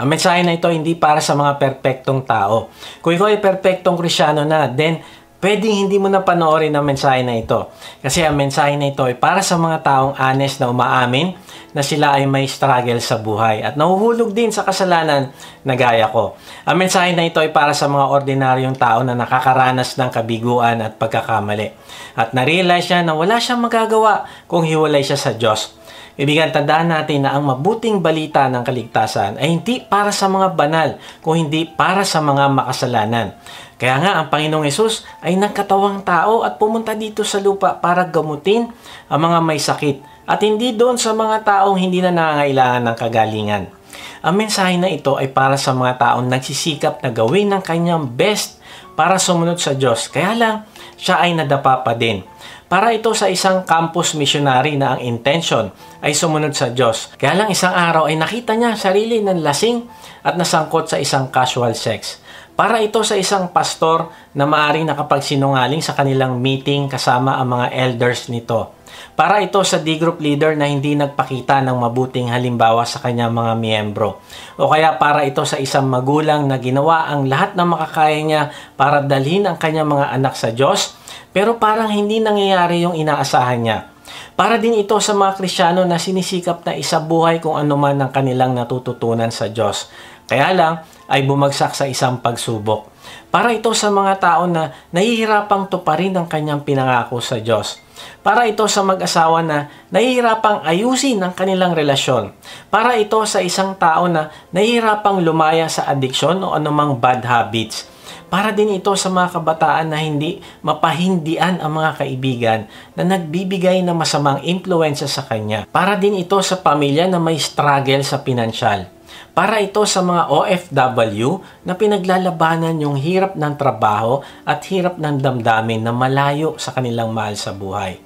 Ang mensahe na ito hindi para sa mga perpektong tao. Kung ikaw ay perpektong Kristyano na, then pwedeng hindi mo na panoorin ang mensahe na ito. Kasi ang mensahe na ito ay para sa mga taong honest na umaamin na sila ay may struggle sa buhay at nahuhulog din sa kasalanan na gaya ko. Ang mensahe na ito ay para sa mga ordinaryong tao na nakakaranas ng kabiguan at pagkakamali. At na-realize niya na wala siyang magagawa kung hiwalay siya sa Diyos. Ibigan, tandaan natin na ang mabuting balita ng kaligtasan ay hindi para sa mga banal, kung hindi para sa mga makasalanan. Kaya nga, ang Panginoong Hesus ay nagkatawang tao at pumunta dito sa lupa para gamutin ang mga may sakit at hindi doon sa mga taong hindi na nangangailangan ng kagalingan. Ang mensahe na ito ay para sa mga taong nagsisikap na gawin ng kanyang best para sumunod sa Diyos. Kaya lang, siya ay nadapa pa din. Para ito sa isang campus missionary na ang intention ay sumunod sa Diyos. Kaya lang isang araw ay nakita niya sarili ng lasing at nasangkot sa isang casual sex. Para ito sa isang pastor na maaring nakapagsinungaling sa kanilang meeting kasama ang mga elders nito. Para ito sa D-group leader na hindi nagpakita ng mabuting halimbawa sa kanyang mga miyembro. O kaya para ito sa isang magulang na ginawa ang lahat ng makakaya niya para dalhin ang kanyang mga anak sa Diyos, pero parang hindi nangyayari yung inaasahan niya. Para din ito sa mga Kristiyano na sinisikap na isabuhay kung anuman ang kanilang natututunan sa Diyos. Kaya lang ay bumagsak sa isang pagsubok. Para ito sa mga tao na nahihirapang tuparin ang kanyang pinangako sa Diyos. Para ito sa mag-asawa na nahihirapang ayusin ang kanilang relasyon. Para ito sa isang tao na nahihirapang lumaya sa addiction o anumang bad habits. Para din ito sa mga kabataan na hindi mapahindian ang mga kaibigan na nagbibigay ng masamang impluensya sa kanya. Para din ito sa pamilya na may struggle sa pinansyal. Para ito sa mga OFW na pinaglalabanan yung hirap ng trabaho at hirap ng damdamin na malayo sa kanilang mahal sa buhay.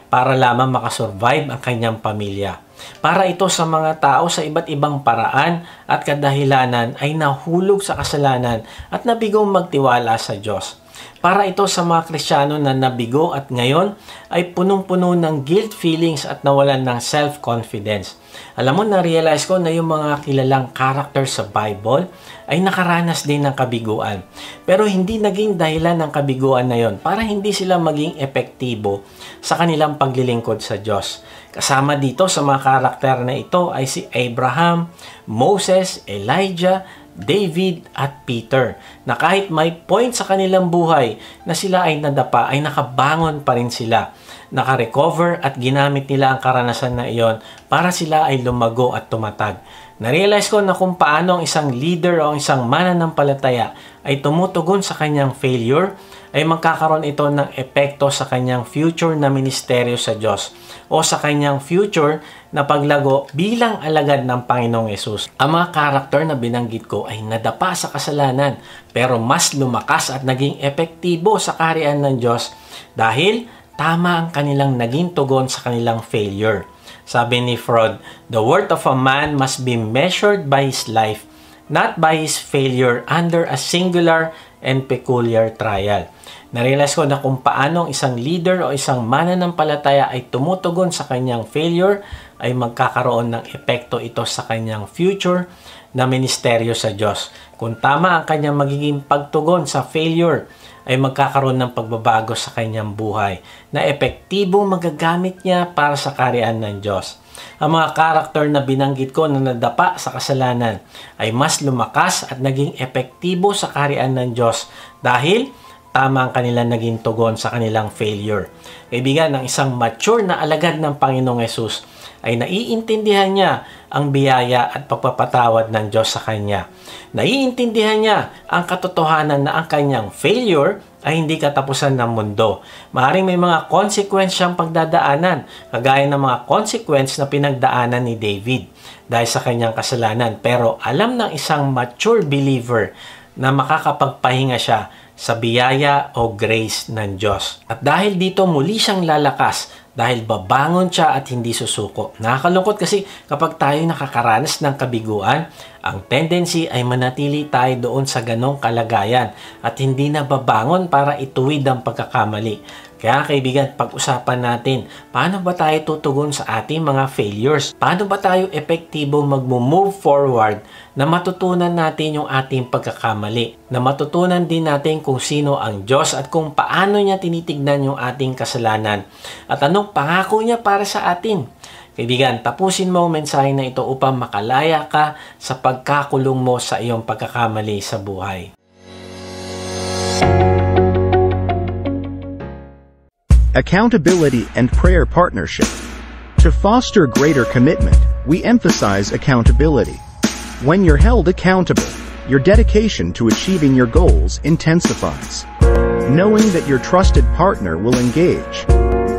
Para lamang makasurvive ang kanyang pamilya. Para ito sa mga tao sa iba't ibang paraan at kadahilanan ay nahulog sa kasalanan at nabigong magtiwala sa Diyos. Para ito sa mga Kristiyano na nabigo at ngayon ay punong-puno ng guilt feelings at nawalan ng self-confidence. Alam mo, na-realize ko na yung mga kilalang character sa Bible ay nakaranas din ng kabiguan. Pero hindi naging dahilan ng kabiguan na yon para hindi sila maging epektibo sa kanilang paglilingkod sa Diyos. Kasama dito sa mga karakter na ito ay si Abraham, Moses, Elijah, David at Peter, na kahit may point sa kanilang buhay na sila ay nadapa, ay nakabangon pa rin sila, nakarecover at ginamit nila ang karanasan na iyon para sila ay lumago at tumatag. Na-realize ko na kung paano ang isang leader o ang isang mananampalataya ay tumutugon sa kanyang failure, ay magkakaroon ito ng epekto sa kanyang future na ministeryo sa Diyos o sa kanyang future na paglago bilang alagad ng Panginoong Hesus. Ang mga karakter na binanggit ko ay nadapa sa kasalanan pero mas lumakas at naging epektibo sa kaharian ng Diyos dahil tama ang kanilang naging tugon sa kanilang failure. Sabi ni Freud, the worth of a man must be measured by his life, not by his failure under a singular and peculiar trial. Narealize ko na kung paano isang leader o isang mananampalataya ay tumutugon sa kanyang failure, ay magkakaroon ng epekto ito sa kanyang future na ministeryo sa Diyos. Kung tama ang kanyang magiging pagtugon sa failure, ay magkakaroon ng pagbabago sa kanyang buhay na epektibong magagamit niya para sa kaharian ng Diyos. Ang mga karakter na binanggit ko na nadapa sa kasalanan ay mas lumakas at naging epektibo sa kaharian ng Diyos dahil tama ang kanilang naging tugon sa kanilang failure. Kaibigan, ng isang mature na alagad ng Panginoong Hesus ay naiintindihan niya ang biyaya at pagpapatawad ng Diyos sa kanya. Naiintindihan niya ang katotohanan na ang kanyang failure ay hindi katapusan ng mundo. Maaaring may mga consequence siyang pagdadaanan, kagaya ng mga consequence na pinagdaanan ni David dahil sa kanyang kasalanan. Pero alam ng isang mature believer na makakapagpahinga siya sa biyaya o grace ng Diyos. At dahil dito muli siyang lalakas dahil babangon siya at hindi susuko. Nakakalungkot kasi kapag tayo nakakaranas ng kabiguan, ang tendency ay manatili tayo doon sa ganong kalagayan at hindi na babangon para ituwid ang pagkakamali. Kaya kaibigan, pag-usapan natin, paano ba tayo tutugon sa ating mga failures? Paano ba tayo epektibo mag-move forward na matutunan natin yung ating pagkakamali? Na matutunan din natin kung sino ang Diyos at kung paano niya tinitignan yung ating kasalanan at anong pangako niya para sa atin. Kaibigan, tapusin mo ang mensahe na ito upang makalaya ka sa pagkakulong mo sa iyong pagkakamali sa buhay. Accountability and prayer partnership. To foster greater commitment, we emphasize accountability. When you're held accountable, your dedication to achieving your goals intensifies. Knowing that your trusted partner will engage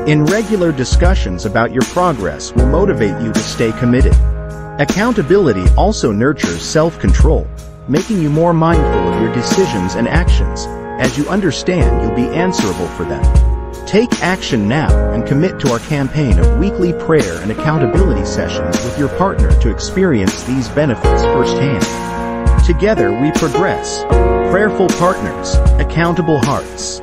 in regular discussions about your progress will motivate you to stay committed. Accountability also nurtures self-control, making you more mindful of your decisions and actions, as you understand you'll be answerable for them. Take action now and commit to our campaign of weekly prayer and accountability sessions with your partner to experience these benefits firsthand. Together we progress. Prayerful partners, accountable hearts.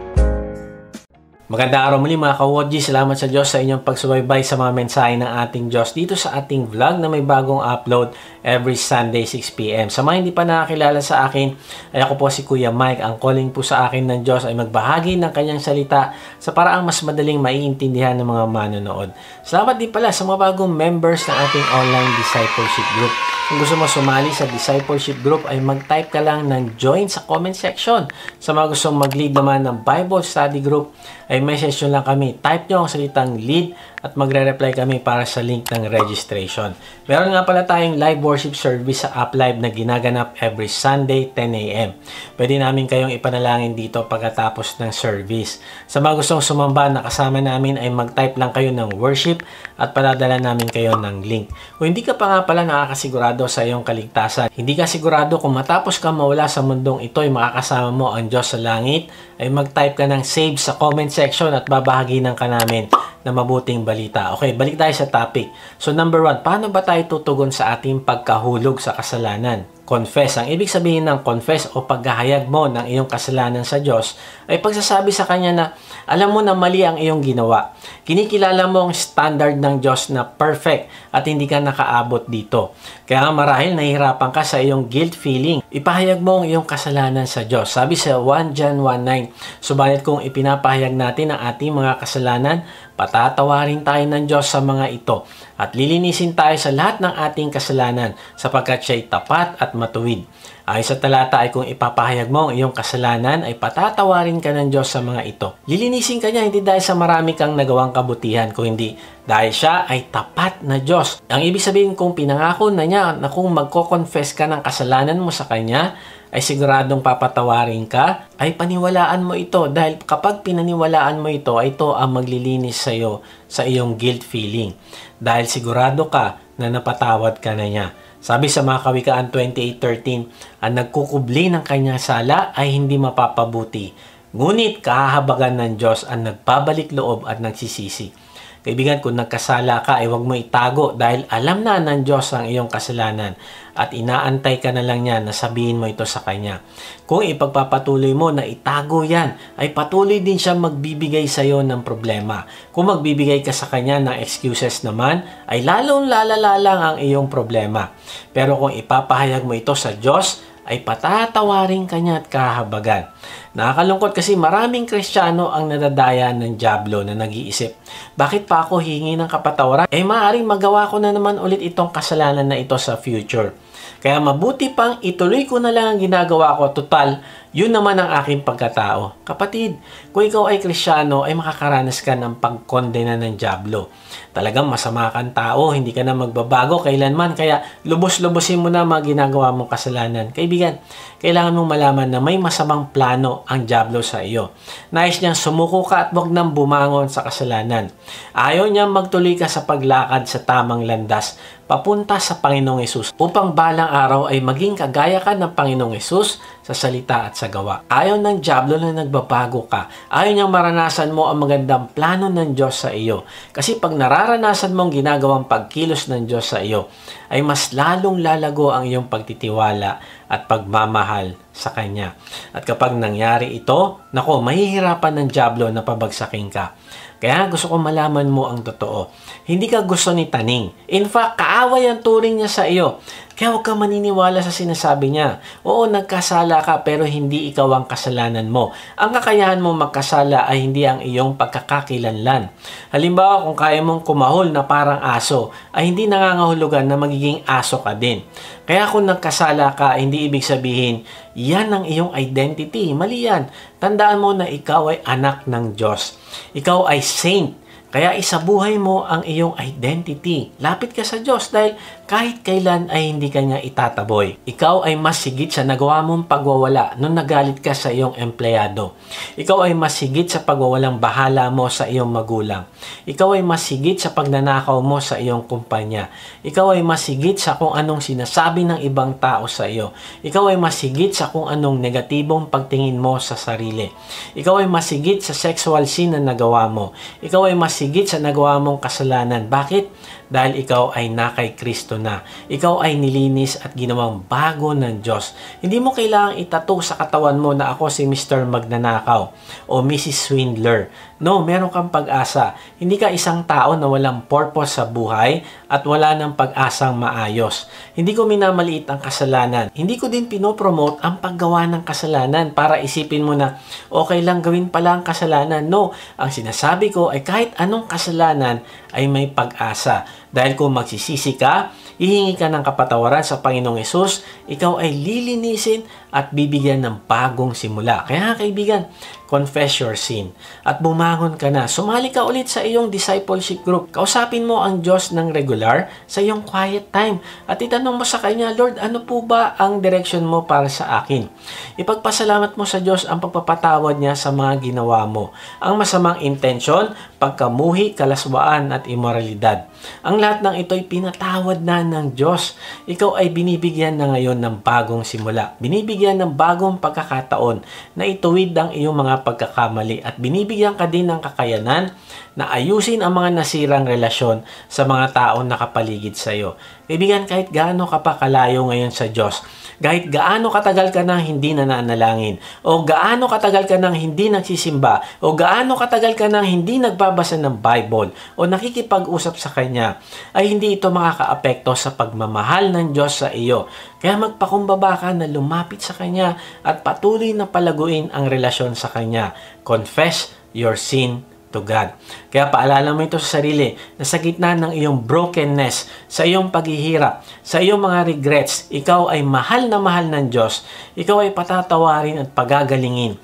Magandang araw muli mga ka-Wodji. Salamat sa Diyos sa inyong pagsubaybay sa mga mensahe ng ating Diyos dito sa ating vlog na may bagong upload every Sunday 6 p.m. Sa mga hindi pa nakakilala sa akin, ay ako po si Kuya Mike. Ang calling po sa akin ng Diyos ay magbahagi ng kanyang salita sa paraang mas madaling maiintindihan ng mga manonood. Salamat din pala sa mga bagong members ng ating online discipleship group. Kung gusto mo sumali sa discipleship group ay mag-type ka lang ng join sa comment section. Sa mga gustong mag-lead naman ng Bible study group ay message nyo lang kami. Type nyo ang salitang lead at magre-reply kami para sa link ng registration. Meron nga pala tayong live worship service sa Up Live na ginaganap every Sunday 10 a.m. Pwede namin kayong ipanalangin dito pagkatapos ng service. Sa mga gustong sumamba na kasama namin ay mag-type lang kayo ng worship at paladala namin kayo ng link. Kung hindi ka pa nga pala nakakasigurado sa iyong kaligtasan, hindi ka sigurado kung matapos ka mawala sa mundong ito ay makakasama mo ang Diyos sa langit, ay mag-type ka ng save sa comment section at babahaginan ka namin na mabuting balita. Okay, balik tayo sa topic. So number 1, paano ba tayo tutugon sa ating pagkahulog sa kasalanan? Confess. Ang ibig sabihin ng confess o paghahayag mo ng iyong kasalanan sa Diyos ay pagsasabi sa Kanya na alam mo na mali ang iyong ginawa. Kinikilala mo ang standard ng Diyos na perfect at hindi ka nakaabot dito. Kaya marahil nahihirapan ka sa iyong guilt feeling. Ipahayag mo ang iyong kasalanan sa Diyos. Sabi sa 1 John 1:9, subalit kung ipinapahayag natin ang ating mga kasalanan, patatawarin tayo ng Diyos sa mga ito at lilinisin tayo sa lahat ng ating kasalanan sapagkat siya'y tapat at matuwid. Ayon sa talata ay kung ipapahayag mo ang iyong kasalanan ay patatawarin ka ng Diyos sa mga ito. Lilinisin ka niya hindi dahil sa marami kang nagawang kabutihan, kung hindi dahil siya ay tapat na Diyos. Ang ibig sabihin kung pinangako na niya na kung magko-confess ka ng kasalanan mo sa Kanya, ay siguradong papatawarin ka, ay paniwalaan mo ito dahil kapag pinaniwalaan mo ito, ay ito ang maglilinis sa iyo sa iyong guilt feeling dahil sigurado ka na napatawad ka na niya. Sabi sa mga Kawikaan 28:13, ang nagkukubli ng kanyang sala ay hindi mapapabuti, ngunit kahahabagan ng Diyos ang nagpabalik loob at nagsisisi. Kaibigan, kung nagkasala ka, ay huwag mo itago dahil alam na ng Diyos ang iyong kasalanan at inaantay ka na lang niya na sabihin mo ito sa Kanya. Kung ipagpapatuloy mo na itago yan, ay patuloy din siya magbibigay sa iyo ng problema. Kung magbibigay ka sa Kanya ng excuses naman, ay lalong lalala lang ang iyong problema. Pero kung ipapahayag mo ito sa Diyos, ay patatawarin ka niya at kahabagan. Nakakalungkot kasi maraming Kristiyano ang nadadaya ng dyablo na nag-iisip, bakit pa ako hingi ng kapatawaran? Maaaring magawa ko na naman ulit itong kasalanan na ito sa future. Kaya mabuti pang ituloy ko na lang ang ginagawa ko. Total, yun naman ang aking pagkatao. Kapatid, kung ikaw ay Kristiyano, ay makakaranas ka ng pagkondena ng dyablo. Talagang masama kang tao, hindi ka na magbabago kailanman, kaya lubos-lubosin mo na mga ginagawa mong kasalanan. Kaibigan, kailangan mong malaman na may masamang plano ang dyablo sa iyo. Nais niyang sumuko ka at huwag nang bumangon sa kasalanan. Ayaw niyang magtuloy ka sa paglakad sa tamang landas papunta sa Panginoong Hesus upang balang araw ay maging kagaya ka ng Panginoong Hesus sa salita at sa gawa. Ayaw ng dyablo na nagbabago ka. Ayaw niyang maranasan mo ang magandang plano ng Diyos sa iyo. Kasi pag nararanasan mong ginagawang pagkilos ng Diyos sa iyo, ay mas lalong lalago ang iyong pagtitiwala at pagmamahal sa Kanya. At kapag nangyari ito, nako, mahihirapan ng dyablo na pabagsakin ka. Kaya gusto ko malaman mo ang totoo. Hindi ka gusto ni Taning. In fact, kaaway ang turing niya sa iyo. Kaya huwag ka maniniwala sa sinasabi niya. Oo, nagkasala ka pero hindi ikaw ang kasalanan mo. Ang kakayahan mo magkasala ay hindi ang iyong pagkakakilanlan. Halimbawa, kung kaya mong kumahol na parang aso, ay hindi nangangahulugan na magiging aso ka din. Kaya kung nagkasala ka, hindi ibig sabihin, yan ang iyong identity. Mali yan. Tandaan mo na ikaw ay anak ng Diyos. Ikaw ay saint. Kaya isabuhay mo ang iyong identity. Lapit ka sa Diyos dahil kahit kailan ay hindi ka niya itataboy. Ikaw ay mas higit sa nagawa mong pagwawala nung nagalit ka sa iyong empleyado. Ikaw ay mas higit sa pagwawalang bahala mo sa iyong magulang. Ikaw ay mas higit sa pagnanakaw mo sa iyong kumpanya. Ikaw ay mas higit sa kung anong sinasabi ng ibang tao sa iyo. Ikaw ay mas higit sa kung anong negatibong pagtingin mo sa sarili. Ikaw ay mas higit sa sexual sin na nagawa mo. Ikaw ay mas higit sa nagawa mong kasalanan. Bakit? Dahil ikaw ay na kay Kristo na. Ikaw ay nilinis at ginawang bago ng Diyos. Hindi mo kailangang itato sa katawan mo na ako si Mr. Magnanakaw o Mrs. Swindler. No, meron kang pag-asa. Hindi ka isang tao na walang purpose sa buhay at wala ng pag-asang maayos. Hindi ko minamaliit ang kasalanan. Hindi ko din pinopromote ang paggawa ng kasalanan para isipin mo na okay lang gawin pala ang kasalanan. No, ang sinasabi ko ay kahit anong kasalanan ay may pag-asa. Dahil kung magsisisi ka, hihingi ka ng kapatawaran sa Panginoong Hesus, ikaw ay lilinisin at bibigyan ng bagong simula. Kaya kaibigan, confess your sin at bumangon ka na. Sumali ka ulit sa iyong discipleship group. Kausapin mo ang Diyos ng regular sa iyong quiet time at itanong mo sa Kanya, Lord, ano po ba ang direction mo para sa akin? Ipagpasalamat mo sa Diyos ang pagpapatawad niya sa mga ginawa mo. Ang masamang intensyon, pagkamuhi, kalaswaan at imoralidad. Ang lahat ng ito ay pinatawad na ng Diyos. Ikaw ay binibigyan na ngayon ng bagong simula. Binibigyan ng bagong pagkakataon na ituwid ang iyong mga pagkakamali at binibigyan ka din ng kakayanan na ayusin ang mga nasirang relasyon sa mga taong nakapaligid sa iyo. Kaibigan, kahit gaano ka pa kalayo ngayon sa Diyos, kahit gaano katagal ka nang hindi nananalangin, o gaano katagal ka nang hindi nagsisimba, o gaano katagal ka nang hindi nagbabasa ng Bible, o nakikipag-usap sa Kanya, ay hindi ito makakaapekto sa pagmamahal ng Diyos sa iyo. Kaya magpakumbaba ka na lumapit sa Kanya at patuloy na palaguin ang relasyon sa Kanya. Confess your sin to God. Kaya paalala mo ito sa sarili na sa gitna ng iyong brokenness, sa iyong paghihirap, sa iyong mga regrets, ikaw ay mahal na mahal ng Diyos. Ikaw ay patatawarin at pagagalingin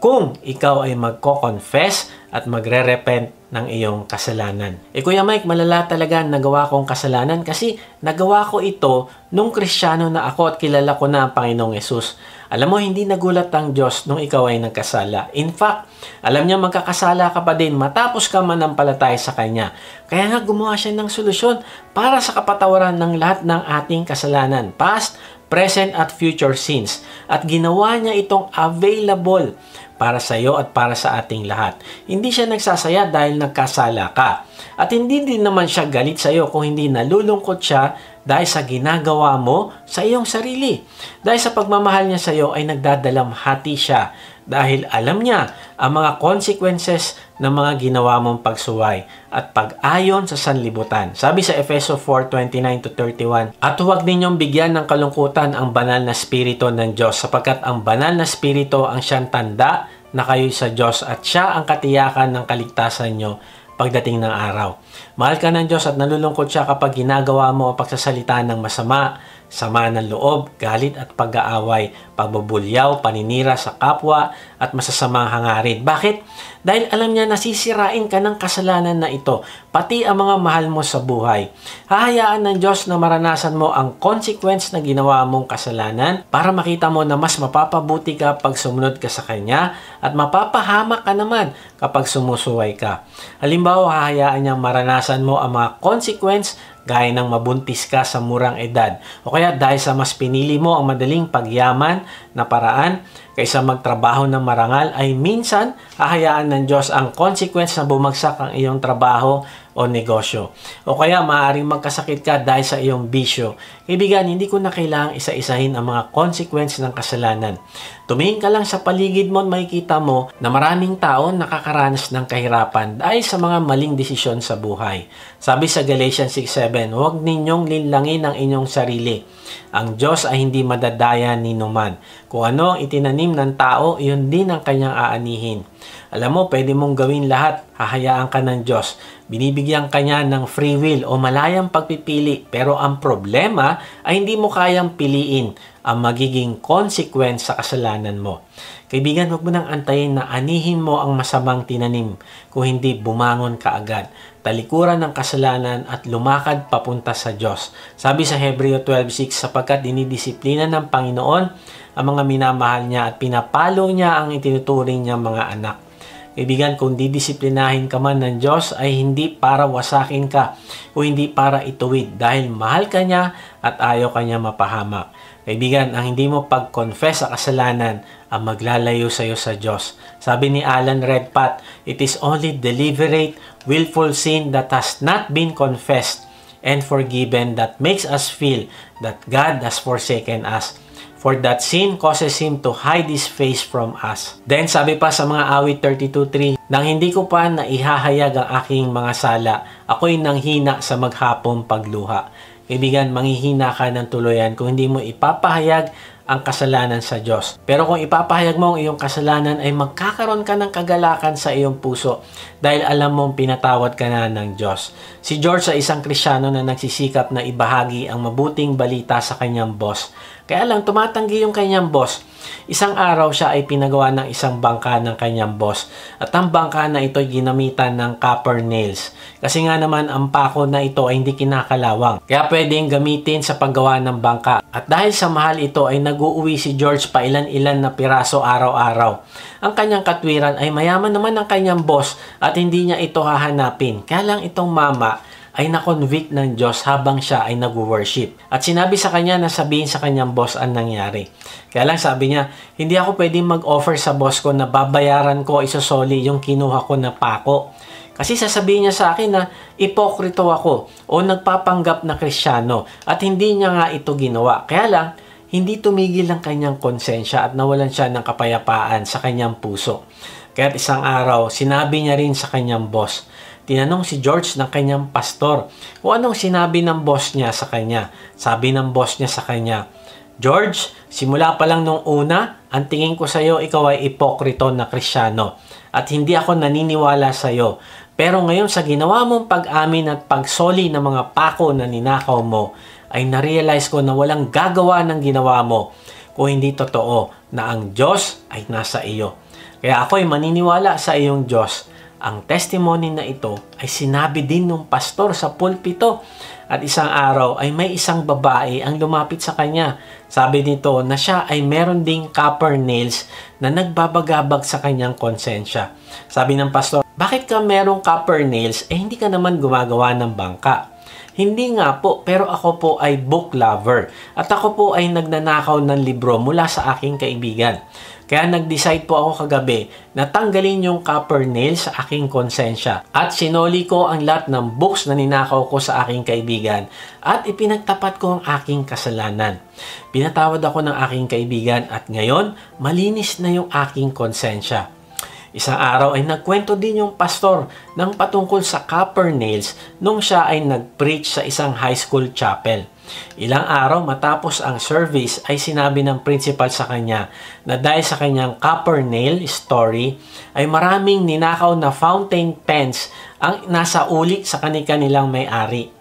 kung ikaw ay magko-confess at magre-repent ng iyong kasalanan. Kuya Mike, malala talaga nagawa kong kasalanan kasi nagawa ko ito nung Kristiyano na ako at kilala ko na ang Panginoong Hesus. Alam mo, hindi nagulat ang Diyos nung ikaw ay nagkasala. In fact, alam niya magkakasala ka pa din matapos ka manampalataya sa Kanya. Kaya nga gumawa siya ng solusyon para sa kapatawaran ng lahat ng ating kasalanan, past, present at future sins. At ginawa niya itong available para sa iyo at para sa ating lahat. Hindi siya nagsasaya dahil nagkasala ka. At hindi din naman siya galit sa iyo kung hindi nalulungkot siya dahil sa ginagawa mo sa iyong sarili. Dahil sa pagmamahal niya sa iyo ay nagdadalamhati siya dahil alam niya ang mga consequences ng mga ginawa mong pagsuway at pag-ayon sa sanlibutan. Sabi sa Efeso 4:29-31, at huwag ninyong bigyan ng kalungkutan ang banal na spirito ng Diyos sapagkat ang banal na spirito ang siyang tanda na kayo'y sa Diyos at siya ang katiyakan ng kaligtasan nyo pagdating ng araw. Mahal ka ng Diyos at nalulungkot siya kapag ginagawa mo ang pagsasalita ng masama, sama ng loob, galit at pag-aaway, pagbubulyaw, paninira sa kapwa at masasamang hangarin. Bakit? Dahil alam niya nasisirain ka ng kasalanan na ito, pati ang mga mahal mo sa buhay. Hahayaan ng Diyos na maranasan mo ang consequence na ginawa mong kasalanan para makita mo na mas mapapabuti ka pag sumunod ka sa Kanya at mapapahamak ka naman kapag sumusuway ka. Halimbawa, hahayaan niyang maranasan mo ang mga consequence gaya ng mabuntis ka sa murang edad, o kaya dahil sa mas pinili mo ang madaling pagyaman na paraan kaysa magtrabaho ng marangal, ay minsan hahayaan ng Diyos ang consequence na bumagsak ang iyong trabaho o negosyo. O kaya maaaring magkasakit ka dahil sa iyong bisyo. Kaibigan, hindi ko na kailangang isa-isahin ang mga consequence ng kasalanan. Tumingin ka lang sa paligid mo at makikita mo na maraming tao nakakaranas ng kahirapan dahil sa mga maling desisyon sa buhay. Sabi sa Galatians 6:7, huwag ninyong linlangin ang inyong sarili. Ang Diyos ay hindi madadaya ni numan. Kung ano ang itinanim ng tao, iyon din ang kanyang aanihin. Alam mo, pwede mong gawin lahat. Hahayaan ka ng Diyos. Binibigyan ka niya ng free will o malayang pagpipili. Pero ang problema ay hindi mo kayang piliin ang magiging consequence sa kasalanan mo. Kaibigan, huwag mo nang antayin na anihin mo ang masamang tinanim. Kung hindi, bumangon ka agad. Talikuran ng kasalanan at lumakad papunta sa Diyos. Sabi sa Hebreo 12:6, sapagkat dinidisiplina ng Panginoon ang mga minamahal niya at pinapalo niya ang itinuturing niya mga anak. Kaibigan, kung didisiplinahin ka man ng Diyos ay hindi para wasakin ka o hindi para ituwid dahil mahal ka niya at ayaw ka niya mapahamak. Kaibigan, ang hindi mo pag-confess sa kasalanan ang maglalayo sa iyo sa Diyos. Sabi ni Alan Redpath, it is only deliberate, willful sin that has not been confessed and forgiven that makes us feel that God has forsaken us. For that sin causes Him to hide His face from us. Then sabi pa sa mga awit 32:3, nang hindi ko pa naihahayag ang aking mga sala, ako'y nanghina sa maghapong pagluha. Kaibigan, manghihina ka ng tuluyan kung hindi mo ipapahayag ang kasalanan sa Diyos. Pero kung ipapahayag mo ang iyong kasalanan ay magkakaroon ka ng kagalakan sa iyong puso dahil alam mong pinatawad ka na ng Diyos. Si George ay isang Kristiyano na nagsisikap na ibahagi ang mabuting balita sa kanyang boss. Kaya lang tumatanggi yung kanyang boss. Isang araw siya ay pinagawa ng isang bangka ng kanyang boss at ang bangka na ito ay ginamitan ng copper nails. Kasi nga naman ang pako na ito ay hindi kinakalawang. Kaya pwedeng gamitin sa paggawa ng bangka. At dahil sa mahal ito ay nag-uuwi si George pa ilan-ilan na piraso araw-araw. Ang kanyang katwiran ay mayaman naman ang kanyang boss at hindi niya ito hahanapin. Kaya lang itong mama ay na-convict ng Diyos habang siya ay nag-worship. At sinabi sa kanya na sabihin sa kanyang boss ang nangyari. Kaya lang sabi niya, hindi ako pwedeng mag-offer sa boss ko na babayaran ko isosoli yung kinuha ko na pako. Kasi sasabihin niya sa akin na ipokrito ako o nagpapanggap na Kristiyano at hindi niya nga ito ginawa. Kaya lang, hindi tumigil ang kanyang konsensya at nawalan siya ng kapayapaan sa kanyang puso. Kaya isang araw, sinabi niya rin sa kanyang boss. Tinanong si George ng kanyang pastor kung anong sinabi ng boss niya sa kanya. Sabi ng boss niya sa kanya, George, simula pa lang nung una, ang tingin ko sa iyo, ikaw ay ipokrito na Kristiyano at hindi ako naniniwala sa iyo. Pero ngayon sa ginawa mong pag-amin at pagsoli ng mga pako na ninakaw mo, ay narealize ko na walang gagawa ng ginawa mo kung hindi totoo na ang Diyos ay nasa iyo. Kaya ako ay maniniwala sa iyong Diyos. Ang testimony na ito ay sinabi din ng pastor sa pulpito at isang araw ay may isang babae ang lumapit sa kanya. Sabi nito na siya ay meron ding copper nails na nagbabagabag sa kanyang konsensya. Sabi ng pastor, bakit ka merong copper nails hindi ka naman gumagawa ng bangka? Hindi nga po, pero ako po ay book lover at ako po ay nagnanakaw ng libro mula sa aking kaibigan. Kaya nag-decide po ako kagabi na tanggalin yung copper nails sa aking konsensya at sinoli ko ang lahat ng books na ninakaw ko sa aking kaibigan at ipinagtapat ko ang aking kasalanan. Pinatawad ako ng aking kaibigan at ngayon malinis na yung aking konsensya. Isang araw ay nagkwento din yung pastor ng patungkol sa copper nails nung siya ay nag-preach sa isang high school chapel. Ilang araw matapos ang service ay sinabi ng principal sa kanya na dahil sa kanyang copper nail story ay maraming ninakaw na fountain pens ang nasa ulik sa kanilang may-ari.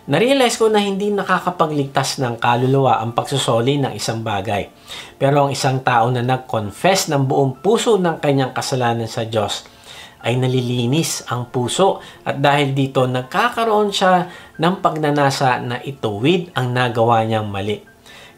Narealize ko na hindi nakakapagligtas ng kaluluwa ang pagsusoli ng isang bagay. Pero ang isang tao na nag-confess ng buong puso ng kanyang kasalanan sa Diyos ay nalilinis ang puso at dahil dito nagkakaroon siya ng pagnanasa na ituwid ang nagawa niyang mali.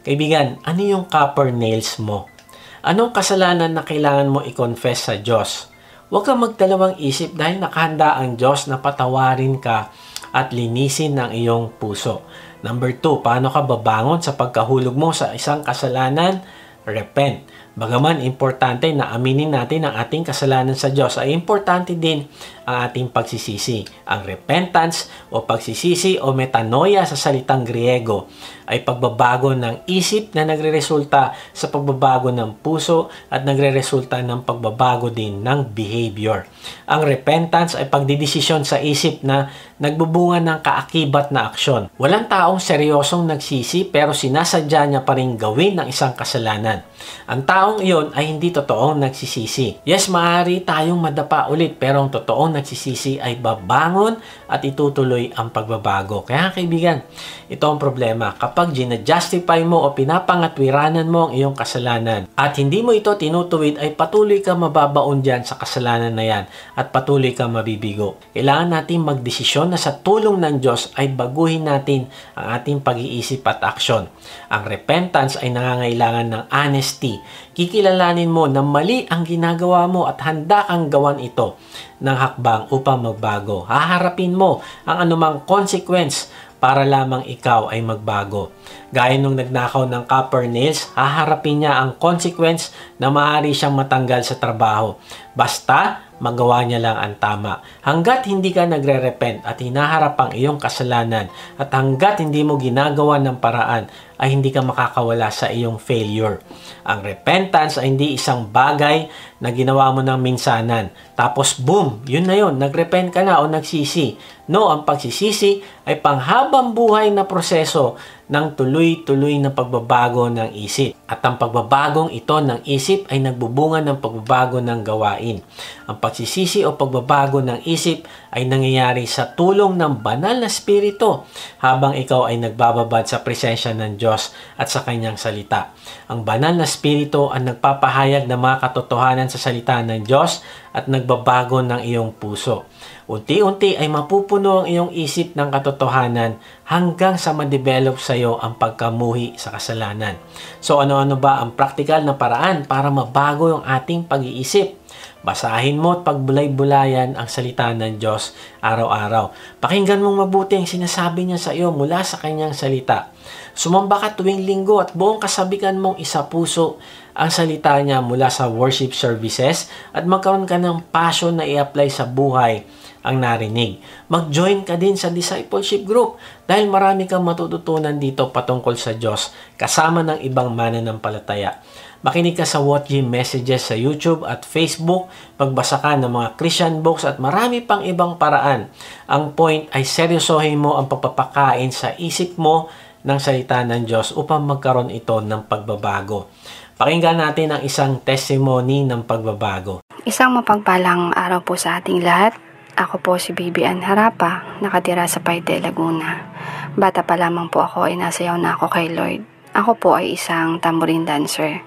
Kaibigan, ano yung copper nails mo? Anong kasalanan na kailangan mo i-confess sa Diyos? Huwag kang magdalawang isip dahil nakahanda ang Diyos na patawarin ka at linisin ang iyong puso. Number 2, paano ka babangon sa pagkahulog mo sa isang kasalanan? Repent. Bagaman importante na aminin natin ang ating kasalanan sa Diyos, ay importante din ang ating pagsisisi. Ang repentance o pagsisisi o metanoia sa salitang Griego ay pagbabago ng isip na nagreresulta sa pagbabago ng puso at nagreresulta ng pagbabago din ng behavior. Ang repentance ay pagdidesisyon sa isip na nagbubunga ng kaakibat na aksyon. Walang taong seryosong nagsisi pero sinasadya niya pa rin gawin ng isang kasalanan. Ang taong iyon ay hindi totoong nagsisisi. Yes, maaari tayong madapa ulit pero ang totoong nagsisisi ay babangon at itutuloy ang pagbabago. Kaya kaibigan, ito ang problema. Kapag ginajustify mo o pinapangatwiranan mo ang iyong kasalanan at hindi mo ito tinutuwid, ay patuloy ka mababaon dyan sa kasalanan na yan at patuloy ka mabibigo. Kailangan natin magdesisyon na sa tulong ng Diyos ay baguhin natin ang ating pag-iisip at aksyon. Ang repentance ay nangangailangan ng honesty. Kikilalanin mo na mali ang ginagawa mo at handa kang gawan ito ng hakbang upang magbago. Haharapin mo ang anumang consequence para lamang ikaw ay magbago. Gaya nung nagnakaw ng copper nails, haharapin niya ang consequence na maaari siyang matanggal sa trabaho. Basta magawa niya lang ang tama. Hanggat hindi ka nagre-repent at hinaharap ang iyong kasalanan at hanggat hindi mo ginagawa ng paraan, ay hindi ka makakawala sa iyong failure. Ang repentance ay hindi isang bagay na ginawa mo ng minsanan. Tapos boom, yun na yun, nagrepent ka na o nagsisi. No, ang pagsisisi ay panghabang buhay na proseso ng tuloy-tuloy na pagbabago ng isip. At ang pagbabagong ito ng isip ay nagbubunga ng pagbabago ng gawain. Ang pagsisisi o pagbabago ng isip ay nangyayari sa tulong ng banal na spirito habang ikaw ay nagbababad sa presensya ng Diyos at sa kanyang salita. Ang banal na spirito ang nagpapahayag ng mga katotohanan sa salita ng Diyos at nagbabago ng iyong puso. Unti-unti ay mapupuno ang iyong isip ng katotohanan hanggang sa ma-develop sa iyo ang pagkamuhi sa kasalanan. So ano-ano ba ang praktikal na paraan para mabago yung ating pag-iisip? Basahin mo at pagbulay-bulayan ang salita ng Diyos araw-araw. Pakinggan mong mabuti ang sinasabi niya sa iyo mula sa kanyang salita. Sumamba ka tuwing linggo at buong kasabikan mong isa-puso ang salita niya mula sa worship services at magkaroon ka ng passion na i-apply sa buhay ang narinig. Mag-join ka din sa discipleship group dahil marami kang matututunan dito patungkol sa Diyos kasama ng ibang mananampalataya. Makinig ka sa What G Messages sa YouTube at Facebook, magbasa ka ng mga Christian books at marami pang ibang paraan. Ang point ay seryosohin mo ang pagpapakain sa isip mo ng salita ng Diyos upang magkaroon ito ng pagbabago. Pakinggan natin ang isang testimony ng pagbabago. Isang mapagpalang araw po sa ating lahat. Ako po si Bibi Ann Harapa, nakatira sa Paite, Laguna. Bata pa lamang po ako ay nasayaw na ako kay Lord. Ako po ay isang tambourine dancer.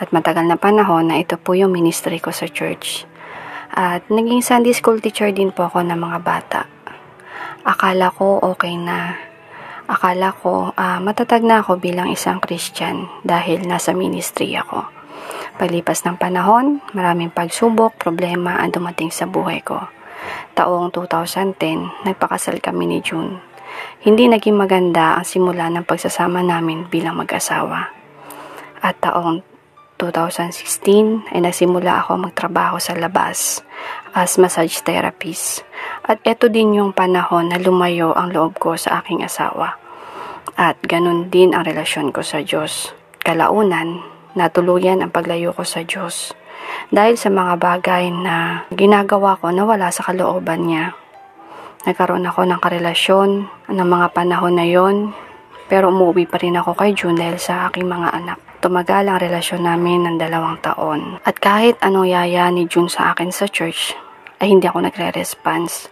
At matagal na panahon na ito po yung ministry ko sa church. At naging Sunday school teacher din po ako ng mga bata. Akala ko okay na. Akala ko matatag na ako bilang isang Christian dahil nasa ministry ako. Paglipas ng panahon, maraming pagsubok, problema ang dumating sa buhay ko. Taong 2010, nagpakasal kami ni June. Hindi naging maganda ang simula ng pagsasama namin bilang mag-asawa. At taong 2016 ay nagsimula ako magtrabaho sa labas as massage therapist. At ito din yung panahon na lumayo ang loob ko sa aking asawa. At ganun din ang relasyon ko sa Diyos. Kalaunan, natuluyan ang paglayo ko sa Diyos. Dahil sa mga bagay na ginagawa ko na wala sa kalooban niya. Nagkaroon ako ng karelasyon ng mga panahon na yon, pero umuwi pa rin ako kay June dahil sa aking mga anak. Tumagal ang relasyon namin ng 2 taon. At kahit anong yaya ni June sa akin sa church, ay hindi ako nagre-response.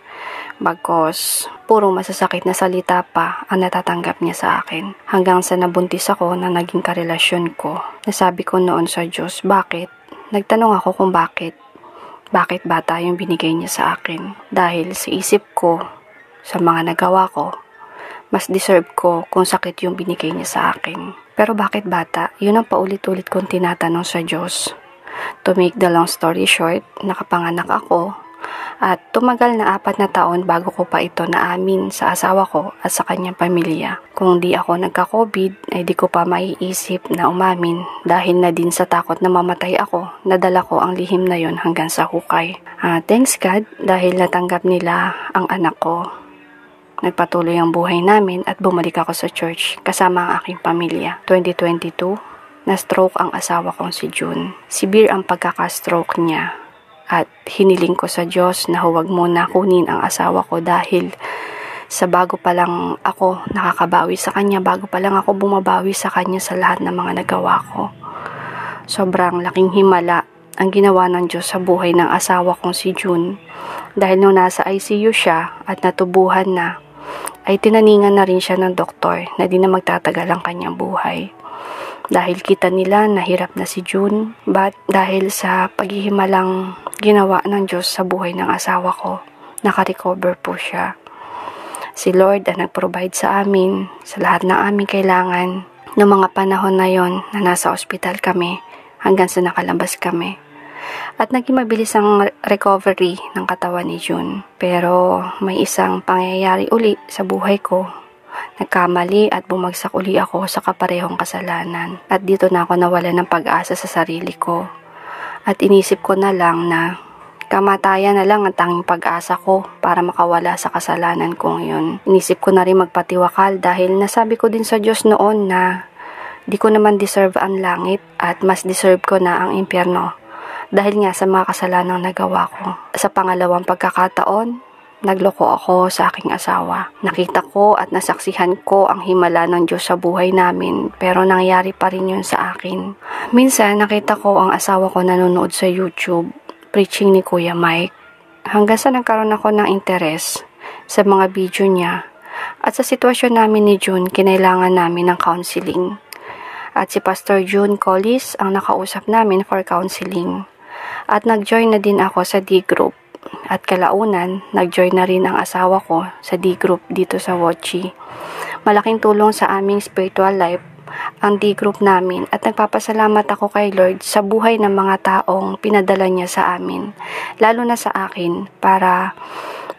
Bagkos, puro masasakit na salita pa ang natatanggap niya sa akin. Hanggang sa nabuntis ako na naging karelasyon ko. Nasabi ko noon sa Diyos, bakit? Nagtanong ako kung bakit. Bakit bata yung binigay niya sa akin? Dahil sa isip ko, sa mga nagawa ko, mas deserve ko kung sakit yung binigay niya sa akin. Pero bakit bata? Yun ang paulit-ulit kong tinatanong sa Diyos. To make the long story short, nakapanganak ako At tumagal na 4 na taon bago ko pa ito naamin sa asawa ko at sa kanyang pamilya. Kung di ako nagka-COVID ay di ko pa maiisip na umamin dahil na din sa takot na mamatay ako, nadala ko ang lihim na yon hanggang sa hukay. Thanks God dahil natanggap nila ang anak ko. Nagpatuloy ang buhay namin at bumalik ako sa church kasama ang aking pamilya. 2022, na-stroke ang asawa kong si June. Severe ang pagkaka-stroke niya. At hiniling ko sa Diyos na huwag muna kunin ang asawa ko dahil sa bago pa lang ako nakakabawi sa kanya, bago pa lang ako bumabawi sa kanya sa lahat ng mga nagawa ko. Sobrang laking himala ang ginawa ng Diyos sa buhay ng asawa kong si June. Dahil nung nasa ICU siya at natubuhan na, ay tinaningan na rin siya ng doktor na di na magtatagal ang kanyang buhay. Dahil kita nila nahirap na si June, but dahil sa paghihimalang ginawa ng Diyos sa buhay ng asawa ko, nakarecover po siya. Si Lord ang nag-provide sa amin, sa lahat ng aming kailangan, noong mga panahon na yon na nasa ospital kami, hanggang sa nakalabas kami. At naging mabilis ang recovery ng katawan ni June. Pero may isang pangyayari uli sa buhay ko. Nagkamali at bumagsak uli ako sa kaparehong kasalanan. At dito na ako nawala ng pag-asa sa sarili ko. At inisip ko na lang na kamatayan na lang ang tanging pag-asa ko para makawala sa kasalanan kong yun. Inisip ko na rin magpatiwakal dahil nasabi ko din sa Diyos noon na di ko naman deserve ang langit at mas deserve ko na ang impyerno. Dahil nga sa mga kasalanang nagawa ko. Sa pangalawang pagkakataon, nagloko ako sa aking asawa. Nakita ko at nasaksihan ko ang himala ng Diyos sa buhay namin, pero nangyari pa rin yun sa akin. Minsan, nakita ko ang asawa ko nanonood sa YouTube, preaching ni Kuya Mike. Hanggang sa nagkaroon ako ng interes sa mga video niya. At sa sitwasyon namin ni June, kinailangan namin ng counseling. At si Pastor June Collis ang nakausap namin for counseling. At nag-join na din ako sa D-Group. At kalaunan, nag-join na rin ang asawa ko sa D-Group dito sa Wochi. Malaking tulong sa aming spiritual life ang D-Group namin at nagpapasalamat ako kay Lord sa buhay ng mga taong pinadala niya sa amin. Lalo na sa akin para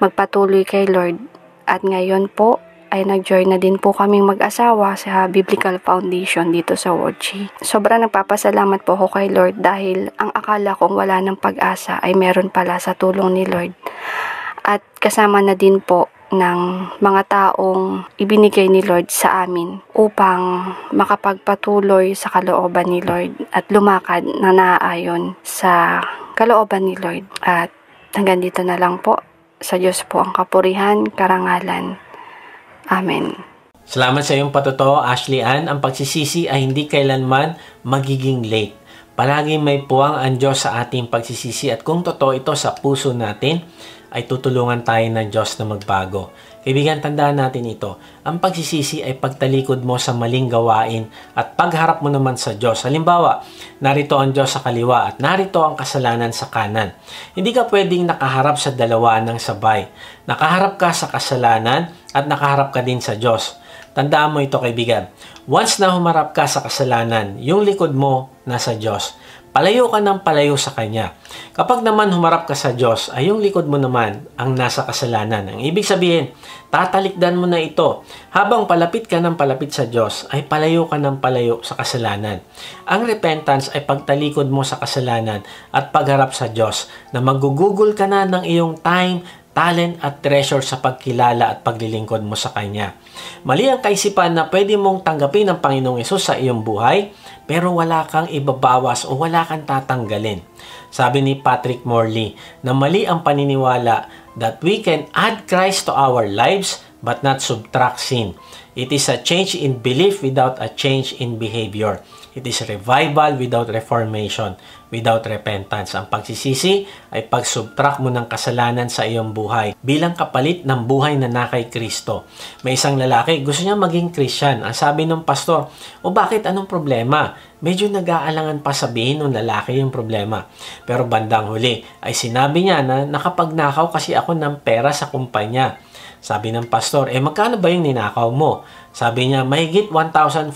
magpatuloy kay Lord. At ngayon po, ay nag-join na din po kaming mag-asawa sa Biblical Foundation dito sa Wochi. Sobrang nagpapasalamat po ako kay Lord dahil ang akala kong wala ng pag-asa ay meron pala sa tulong ni Lord. At kasama na din po ng mga taong ibinigay ni Lord sa amin upang makapagpatuloy sa kalooban ni Lord at lumakad na naaayon sa kalooban ni Lord. At hanggang dito na lang po. Sa Diyos po ang kapurihan, karangalan. Amen. Salamat sa iyong patuto, Ashley Ann. Ang pagsisisi ay hindi kailanman magiging late. Palaging may puwang ang Diyos sa ating pagsisisi at kung totoo ito sa puso natin, ay tutulungan tayo ng Diyos na magbago. Kaibigan, tandaan natin ito. Ang pagsisisi ay pagtalikod mo sa maling gawain at pagharap mo naman sa Diyos. Halimbawa, narito ang Diyos sa kaliwa at narito ang kasalanan sa kanan. Hindi ka pwedeng nakaharap sa dalawa ng sabay. Nakaharap ka sa kasalanan at nakaharap ka din sa Diyos. Tandaan mo ito, kaibigan. Once na humarap ka sa kasalanan, yung likod mo nasa Diyos. Palayo ka ng palayo sa Kanya. Kapag naman humarap ka sa Diyos, ay yung likod mo naman ang nasa kasalanan. Ang ibig sabihin, tatalikdan mo na ito. Habang palapit ka ng palapit sa Diyos, ay palayo ka ng palayo sa kasalanan. Ang repentance ay pagtalikod mo sa kasalanan at pagharap sa Diyos na magugugol ka na ng iyong time, talent at treasure sa pagkilala at paglilingkod mo sa Kanya. Mali ang kaisipan na pwede mong tanggapin ang Panginoong Hesus sa iyong buhay, pero wala kang ibabawas o wala kang tatanggalin. Sabi ni Patrick Morley na mali ang paniniwala that we can add Christ to our lives but not subtract sin. It is a change in belief without a change in behavior. It is revival without reformation, without repentance. Ang pagsisisi ay pag-subtract mo ng kasalanan sa iyong buhay bilang kapalit ng buhay na nakay Kristo. May isang lalaki, gusto niya maging Christian. Ang sabi ng pastor, o bakit, anong problema? Medyo nag-aalangan pa sabihin ng lalaki yung problema. Pero bandang huli ay sinabi niya na nakapagnakaw kasi ako ng pera sa kumpanya. Sabi ng pastor, magkano ba yung ninakaw mo? Sabi niya, mahigit $1,500.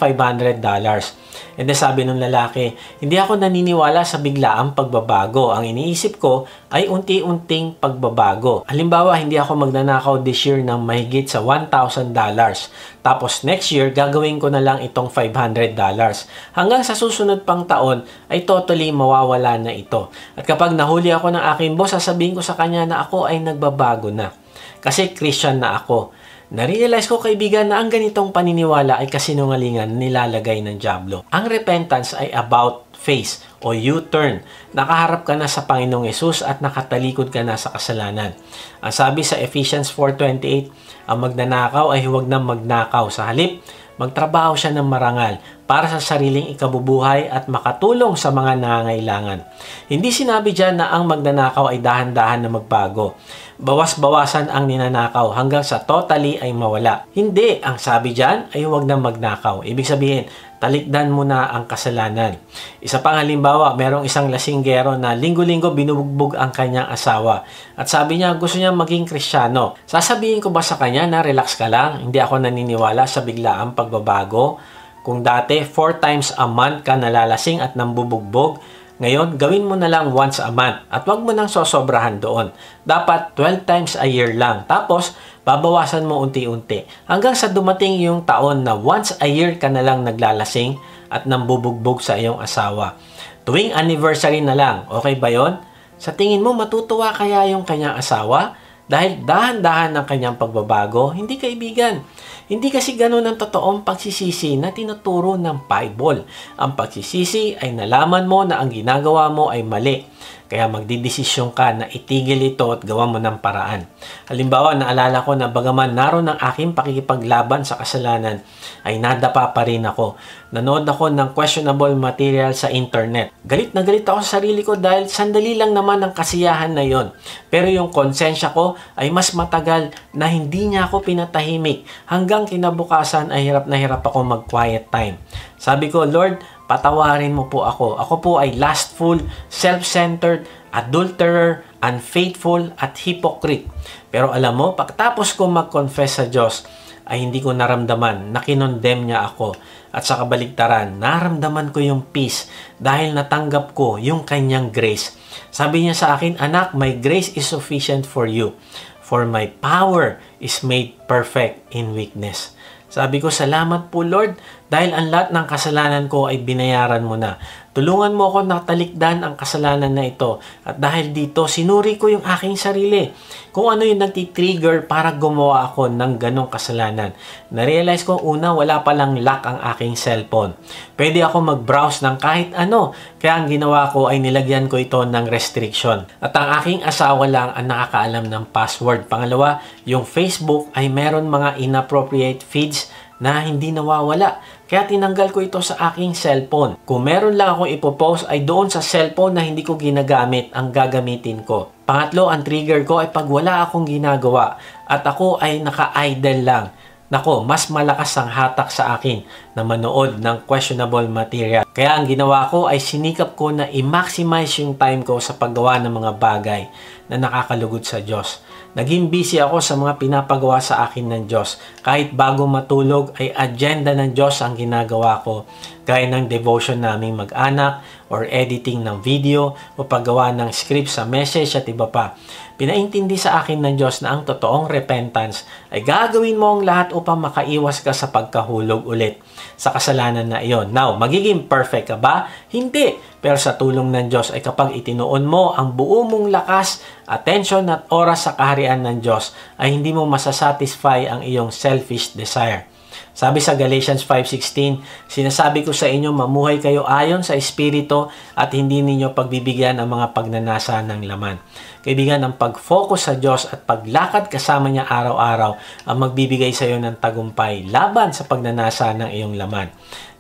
And then sabi ng lalaki, hindi ako naniniwala sa biglaang pagbabago. Ang iniisip ko ay unti-unting pagbabago. Halimbawa, hindi ako magnanakaw this year ng mahigit sa $1,000. Tapos next year, gagawin ko na lang itong $500. Hanggang sa susunod pang taon, ay totally mawawala na ito. At kapag nahuli ako ng aking boss, sasabihin ko sa kanya na ako ay nagbabago na. Kasi Christian na ako. Narealize ko, kaibigan, na ang ganitong paniniwala ay kasinungalingan nilalagay ng dyablo. Ang repentance ay about face o U-turn. Nakaharap ka na sa Panginoong Yesus at nakatalikod ka na sa kasalanan. Ang sabi sa Ephesians 4:28, ang magnanakaw ay huwag na magnakaw. Sa halip, magtrabaho siya ng marangal para sa sariling ikabubuhay at makatulong sa mga nangangailangan. Hindi sinabi dyan na ang magnanakaw ay dahan-dahan na magbago. Bawas-bawasan ang ninanakaw hanggang sa totally ay mawala. Hindi, ang sabi dyan ay huwag na magnakaw. Ibig sabihin, talikdan mo na ang kasalanan. Isa pang halimbawa, merong isang lasinggero na linggo-linggo binubugbog ang kanyang asawa. At sabi niya, gusto niya maging Kristiyano. Sasabihin ko ba sa kanya na relax ka lang? Hindi ako naniniwala sa biglaang pagbabago. Kung dati, 4 times a month ka nalalasing at nambubugbog, ngayon, gawin mo na lang once a month at wag mo nang sosobrahan doon. Dapat 12 times a year lang. Tapos, babawasan mo unti-unti. Hanggang sa dumating yung taon na once a year ka na lang naglalasing at nambubugbog sa iyong asawa. Tuwing anniversary na lang, okay ba yon? Sa tingin mo, matutuwa kaya yung kanyang asawa? Dahil dahan-dahan ng kanyang pagbabago, hindi kaibigan. Hindi kasi ganun ang totoong pagsisisi na tinuturo ng Bible. Ang pagsisisi ay nalaman mo na ang ginagawa mo ay mali. Kaya magdidesisyon ka na itigil ito at gawa mo ng paraan. Halimbawa, naalala ko na bagaman naroon ang aking pakikipaglaban sa kasalanan, ay nadapa pa rin ako. Nanood ako ng questionable material sa internet. Galit na galit ako sa sarili ko dahil sandali lang naman ang kasiyahan na yon. Pero yung konsensya ko ay mas matagal na hindi niya ako pinatahimik. Hanggang kinabukasan ay hirap na hirap ako mag-quiet time. Sabi ko, Lord, patawarin mo po ako. Ako po ay lustful, self-centered, adulterer, unfaithful, at hypocrite. Pero alam mo, pagtapos ko mag-confess sa Diyos, ay hindi ko naramdaman na kinondemn niya ako. At sa kabaligtaran, naramdaman ko yung peace dahil natanggap ko yung kanyang grace. Sabi niya sa akin, anak, my grace is sufficient for you. For my power is made perfect in weakness. Sabi ko, salamat po Lord, dahil ang lahat ng kasalanan ko ay binayaran mo na. Tulungan mo ako na talikdan ang kasalanan na ito. At dahil dito, sinuri ko yung aking sarili. Kung ano yung nagtitrigger para gumawa ako ng ganong kasalanan. Narealize ko, una, wala palang lock ang aking cellphone. Pwede ako mag-browse ng kahit ano. Kaya ang ginawa ko ay nilagyan ko ito ng restriction. At ang aking asawa lang ang nakakaalam ng password. Pangalawa, yung Facebook ay meron mga inappropriate feeds na hindi nawawala. Kaya tinanggal ko ito sa aking cellphone. Kung meron lang akong ipopost ay doon sa cellphone na hindi ko ginagamit ang gagamitin ko. Pangatlo, ang trigger ko ay pag wala akong ginagawa at ako ay naka-idle lang. Nako, mas malakas ang hatak sa akin na manood ng questionable material. Kaya ang ginawa ko ay sinikap ko na i-maximize yung time ko sa paggawa ng mga bagay na nakakalugod sa Diyos. Naging busy ako sa mga pinapagawa sa akin ng Diyos. Kahit bago matulog ay agenda ng Diyos ang ginagawa ko. Gaya ng devotion naming mag-anak or editing ng video o paggawa ng script sa message at iba pa. Pinaintindi sa akin ng Diyos na ang totoong repentance ay gagawin mo ang lahat upang makaiwas ka sa pagkahulog ulit sa kasalanan na iyon. Now, magiging perfect ka ba? Hindi. Pero sa tulong ng Diyos ay kapag itinuon mo ang buo mong lakas, attention at oras sa kaharian ng Diyos, ay hindi mo masasatisfy ang iyong selfish desire. Sabi sa Galatians 5:16, sinasabi ko sa inyo, mamuhay kayo ayon sa Espiritu at hindi ninyo pagbibigyan ang mga pagnanasa ng laman. Kaibigan, ang pag-focus sa Diyos at paglakad kasama niya araw-araw ang magbibigay sa iyo ng tagumpay laban sa pagnanasa ng iyong laman.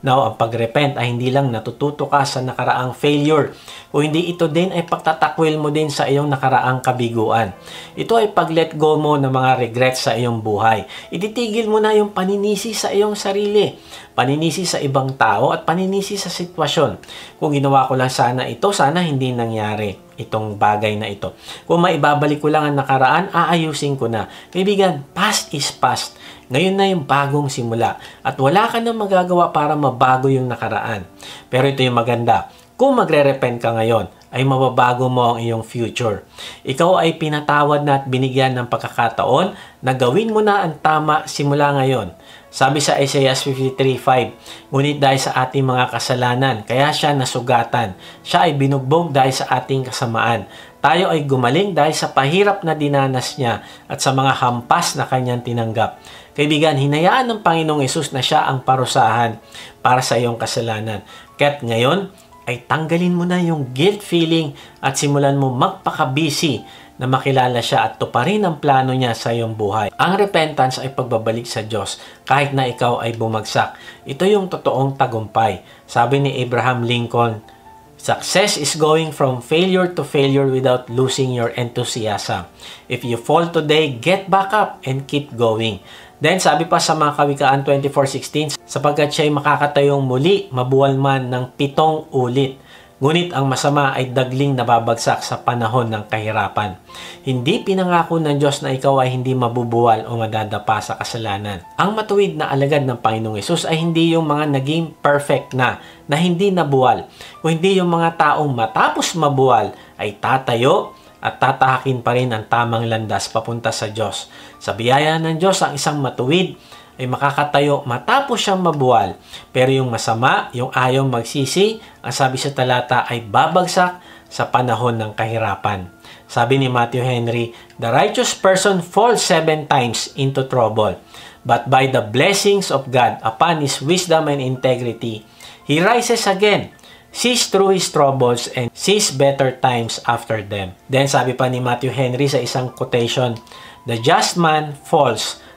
Now, ang pag-repent ay hindi lang natututo ka sa nakaraang failure, o hindi ito din ay pagtatakwil mo din sa iyong nakaraang kabiguan. Ito ay pag-let go mo ng mga regrets sa iyong buhay. Ititigil mo na yung paninisi sa iyong sarili. Paninisi sa ibang tao at paninisi sa sitwasyon. Kung ginawa ko lang sana ito, sana hindi nangyari itong bagay na ito. Kung maibabalik ko lang ang nakaraan, aayusin ko na. Kaibigan, past is past. Ngayon na yung bagong simula. At wala ka nang magagawa para mabago yung nakaraan. Pero ito yung maganda. Kung magre-repent ka ngayon, ay mababago mo ang iyong future. Ikaw ay pinatawad na at binigyan ng pagkakataon na gawin mo na ang tama simula ngayon. Sabi sa Isaiah 53:5, ngunit dahil sa ating mga kasalanan, kaya siya nasugatan. Siya ay binugbog dahil sa ating kasamaan. Tayo ay gumaling dahil sa pahirap na dinanas niya at sa mga hampas na kanyang tinanggap. Kaibigan, hinayaan ng Panginoong Hesus na siya ang parusahan para sa iyong kasalanan. Kaya't ngayon, ay tanggalin mo na yung guilt feeling at simulan mo magpakabisi na makilala siya at tuparin ang plano niya sa iyong buhay. Ang repentance ay pagbabalik sa Diyos kahit na ikaw ay bumagsak. Ito yung totoong tagumpay. Sabi ni Abraham Lincoln, success is going from failure to failure without losing your enthusiasm. If you fall today, get back up and keep going. Then, sabi pa sa mga Kawikaan 24:16, sapagkat siya'y makakatayong muli, mabuwal man ng 7 ulit. Ngunit ang masama ay dagling nababagsak sa panahon ng kahirapan. Hindi pinangako ng Diyos na ikaw ay hindi mabubuwal o madadapa sa kasalanan. Ang matuwid na alagad ng Panginoong Hesus ay hindi yung mga naging perfect na hindi nabuwal. Kung hindi yung mga taong matapos mabuwal ay tatayo at tatahakin pa rin ang tamang landas papunta sa Diyos. Sa biyaya ng Diyos, ang isang matuwid ay makakatayo matapos siyang mabuwal. Pero yung masama, yung ayaw magsisi, ang sabi sa talata ay babagsak sa panahon ng kahirapan. Sabi ni Matthew Henry, the righteous person falls 7 times into trouble, but by the blessings of God upon his wisdom and integrity, he rises again, sees through his troubles and sees better times after them. Then sabi pa ni Matthew Henry sa isang quotation, the just man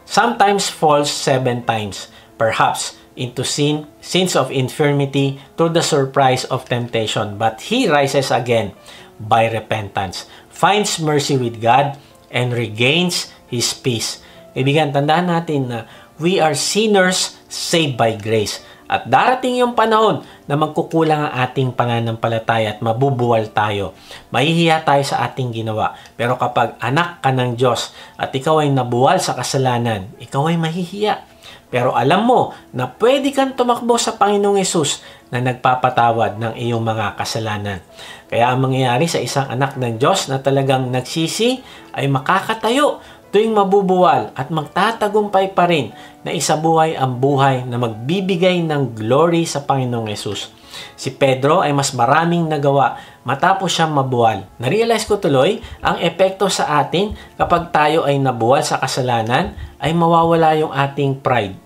sometimes falls 7 times, perhaps into sins of infirmity through the surprise of temptation, but he rises again by repentance, finds mercy with God, and regains his peace. Kaibigan, tandaan natin na we are sinners saved by grace. At darating yung panahon na magkukulang ang ating pananampalataya at mabubuwal tayo. Mahihiya tayo sa ating ginawa. Pero kapag anak ka ng Diyos at ikaw ay nabuwal sa kasalanan, ikaw ay mahihiya. Pero alam mo na pwede kang tumakbo sa Panginoong Hesus na nagpapatawad ng iyong mga kasalanan. Kaya ang mangyayari sa isang anak ng Diyos na talagang nagsisi ay makakatayo tuwing mabubuwal at magtatagumpay pa rin na isabuhay ang buhay na magbibigay ng glory sa Panginoong Hesus. Si Pedro ay mas maraming nagawa matapos siyang mabuwal. Narealize ko tuloy ang epekto sa atin kapag tayo ay nabuwal sa kasalanan ay mawawala yung ating pride.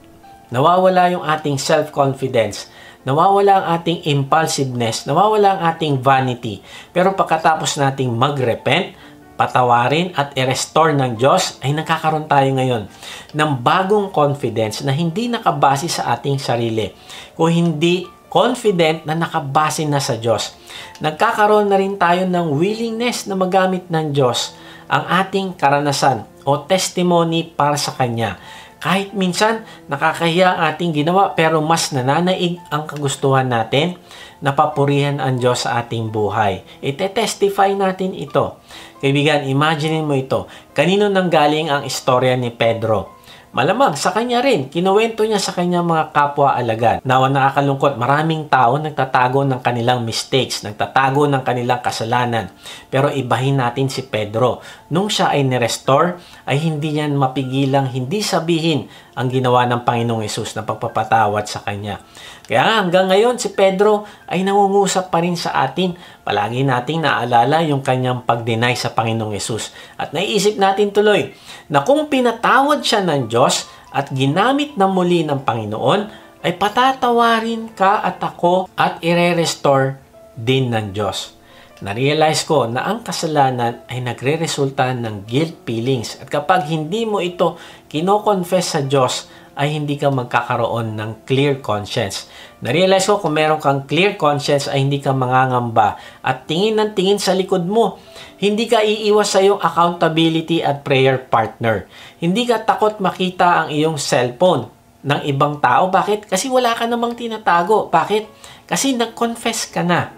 Nawawala yung ating self-confidence. Nawawala ang ating impulsiveness. Nawawala ang ating vanity. Pero pagkatapos nating mag-repent, patawarin at i-restore ng Diyos, ay nagkakaroon tayo ngayon ng bagong confidence na hindi nakabase sa ating sarili. Kung hindi confident na nakabase na sa Diyos. Nagkakaroon na rin tayo ng willingness na magamit ng Diyos ang ating karanasan o testimony para sa Kanya. Kahit minsan nakakahiya ang ating ginawa pero mas nananaig ang kagustuhan natin na papurihan ang Diyos sa ating buhay. Ite-testify natin ito. Kaibigan, imagine mo ito. Kanino nanggaling ang istorya ni Pedro? Malamang sa kanya rin. Kinuwento niya sa kanyang mga kapwa alagad. Nawa nakakalungkot, maraming tao nagtatago ng kanilang mistakes, nagtatago ng kanilang kasalanan. Pero ibahin natin si Pedro. Nung siya ay nirestore, ay hindi niya mapigilang hindi sabihin ang ginawa ng Panginoong Hesus na pagpapatawad sa kanya. Kaya hanggang ngayon si Pedro ay nangungusap pa rin sa atin. Palagi nating naalala yung kanyang pag-deny sa Panginoong Hesus. At naiisip natin tuloy na kung pinatawad siya ng Diyos at ginamit na muli ng Panginoon, ay patatawarin ka at ako at ire-restore din ng Diyos. Na-realize ko na ang kasalanan ay nagre-resulta ng guilt feelings. At kapag hindi mo ito kino-confess sa Diyos, ay hindi ka magkakaroon ng clear conscience. Na-realize ko kung meron kang clear conscience ay hindi ka mangangamba at tingin ng tingin sa likod mo. Hindi ka iiwas sa iyong accountability at prayer partner. Hindi ka takot makita ang iyong cellphone. ng ibang tao. Bakit? Kasi wala ka namang tinatago. Bakit? Kasi nag-confess ka na.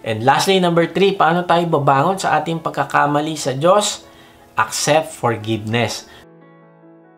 And lastly, number 3, paano tayo babangon sa ating pagkakamali sa Diyos? Accept forgiveness.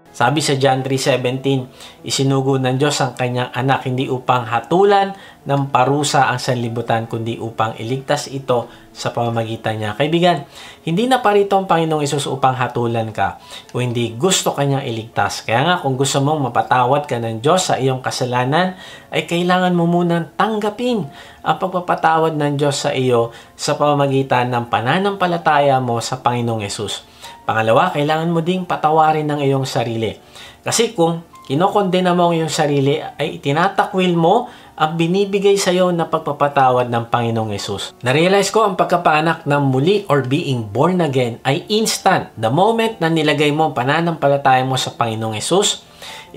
Sabi sa John 3:17, isinugo ng Diyos ang kanyang anak hindi upang hatulan ng parusa ang sanlibutan, kundi upang iligtas ito sa pamamagitan niya. Kaibigan, hindi na parito ang Panginoong Hesus upang hatulan ka, o hindi gusto kanyang iligtas. Kaya nga, kung gusto mong mapatawad ka ng Diyos sa iyong kasalanan, ay kailangan mo munang tanggapin ang pagpapatawad ng Diyos sa iyo sa pamamagitan ng pananampalataya mo sa Panginoong Hesus. Pangalawa, kailangan mo ding patawarin ng iyong sarili. Kasi kung kinokondena mo ang iyong sarili, ay tinatakwil mo ang binibigay sa iyo na pagpapatawad ng Panginoong Hesus. Na-realize ko ang pagkapanak ng muli or being born again ay instant. The moment na nilagay mo ang pananampalataya mo sa Panginoong Hesus,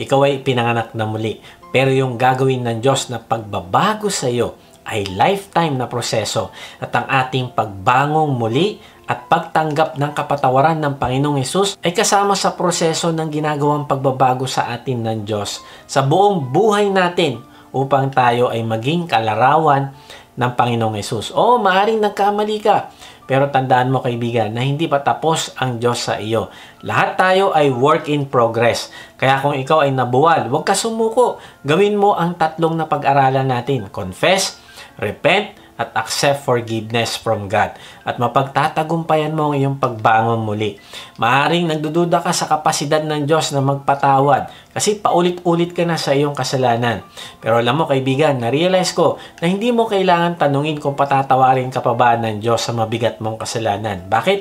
ikaw ay pinanganak na muli. Pero yung gagawin ng Diyos na pagbabago sa iyo ay lifetime na proseso, at ang ating pagbangong muli at pagtanggap ng kapatawaran ng Panginoong Hesus ay kasama sa proseso ng ginagawang pagbabago sa atin ng Diyos sa buong buhay natin upang tayo ay maging kalarawan ng Panginoong Hesus. Oo, maaaring nagkamali ka, pero tandaan mo kaibigan na hindi pa tapos ang Diyos sa iyo. Lahat tayo ay work in progress. Kaya kung ikaw ay nabuwal, huwag ka sumuko. Gawin mo ang tatlong na pag-aralan natin: confess, repent, at accept forgiveness from God. At mapagtatagumpayan mo ang iyong pagbangon muli. Maaring nagdududa ka sa kapasidad ng Diyos na magpatawad kasi paulit-ulit ka na sa iyong kasalanan. Pero alam mo kaibigan, na-realize ko na hindi mo kailangan tanungin kung patatawarin ka pa ba ng Diyos sa mabigat mong kasalanan. Bakit?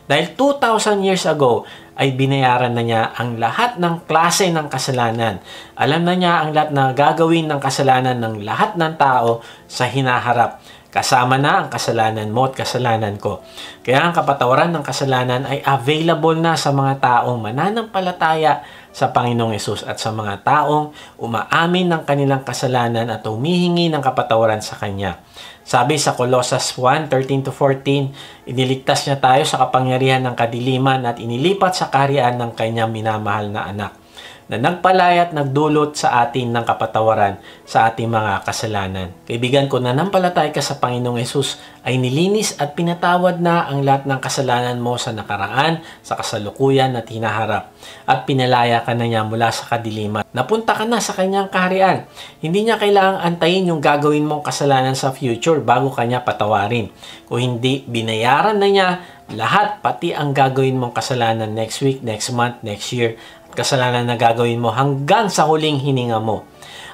Dahil 2,000 years ago, ay binayaran na niya ang lahat ng klase ng kasalanan. Alam na niya ang lahat na gagawin ng kasalanan ng lahat ng tao sa hinaharap. Kasama na ang kasalanan mo at kasalanan ko. Kaya ang kapatawaran ng kasalanan ay available na sa mga taong mananampalataya sa Panginoong Hesus at sa mga taong umaamin ng kanilang kasalanan at humihingi ng kapatawaran sa Kanya. Sabi sa Colossus 1:13-14, iniligtas niya tayo sa kapangyarihan ng kadiliman at inilipat sa kaharian ng Kanyang minamahal na anak, na nagpalaya at nagdulot sa atin ng kapatawaran sa ating mga kasalanan. Kaibigan, kung nanampalataya ka sa Panginoong Hesus, ay nilinis at pinatawad na ang lahat ng kasalanan mo sa nakaraan, sa kasalukuyan at hinaharap. At pinalaya ka na niya mula sa kadiliman. Napunta ka na sa kanyang kaharian. Hindi niya kailangang antayin yung gagawin mong kasalanan sa future bago kanya patawarin. Kung hindi, binayaran na niya lahat, pati ang gagawin mong kasalanan next week, next month, next year, kasalanan na gagawin mo hanggang sa huling hininga mo.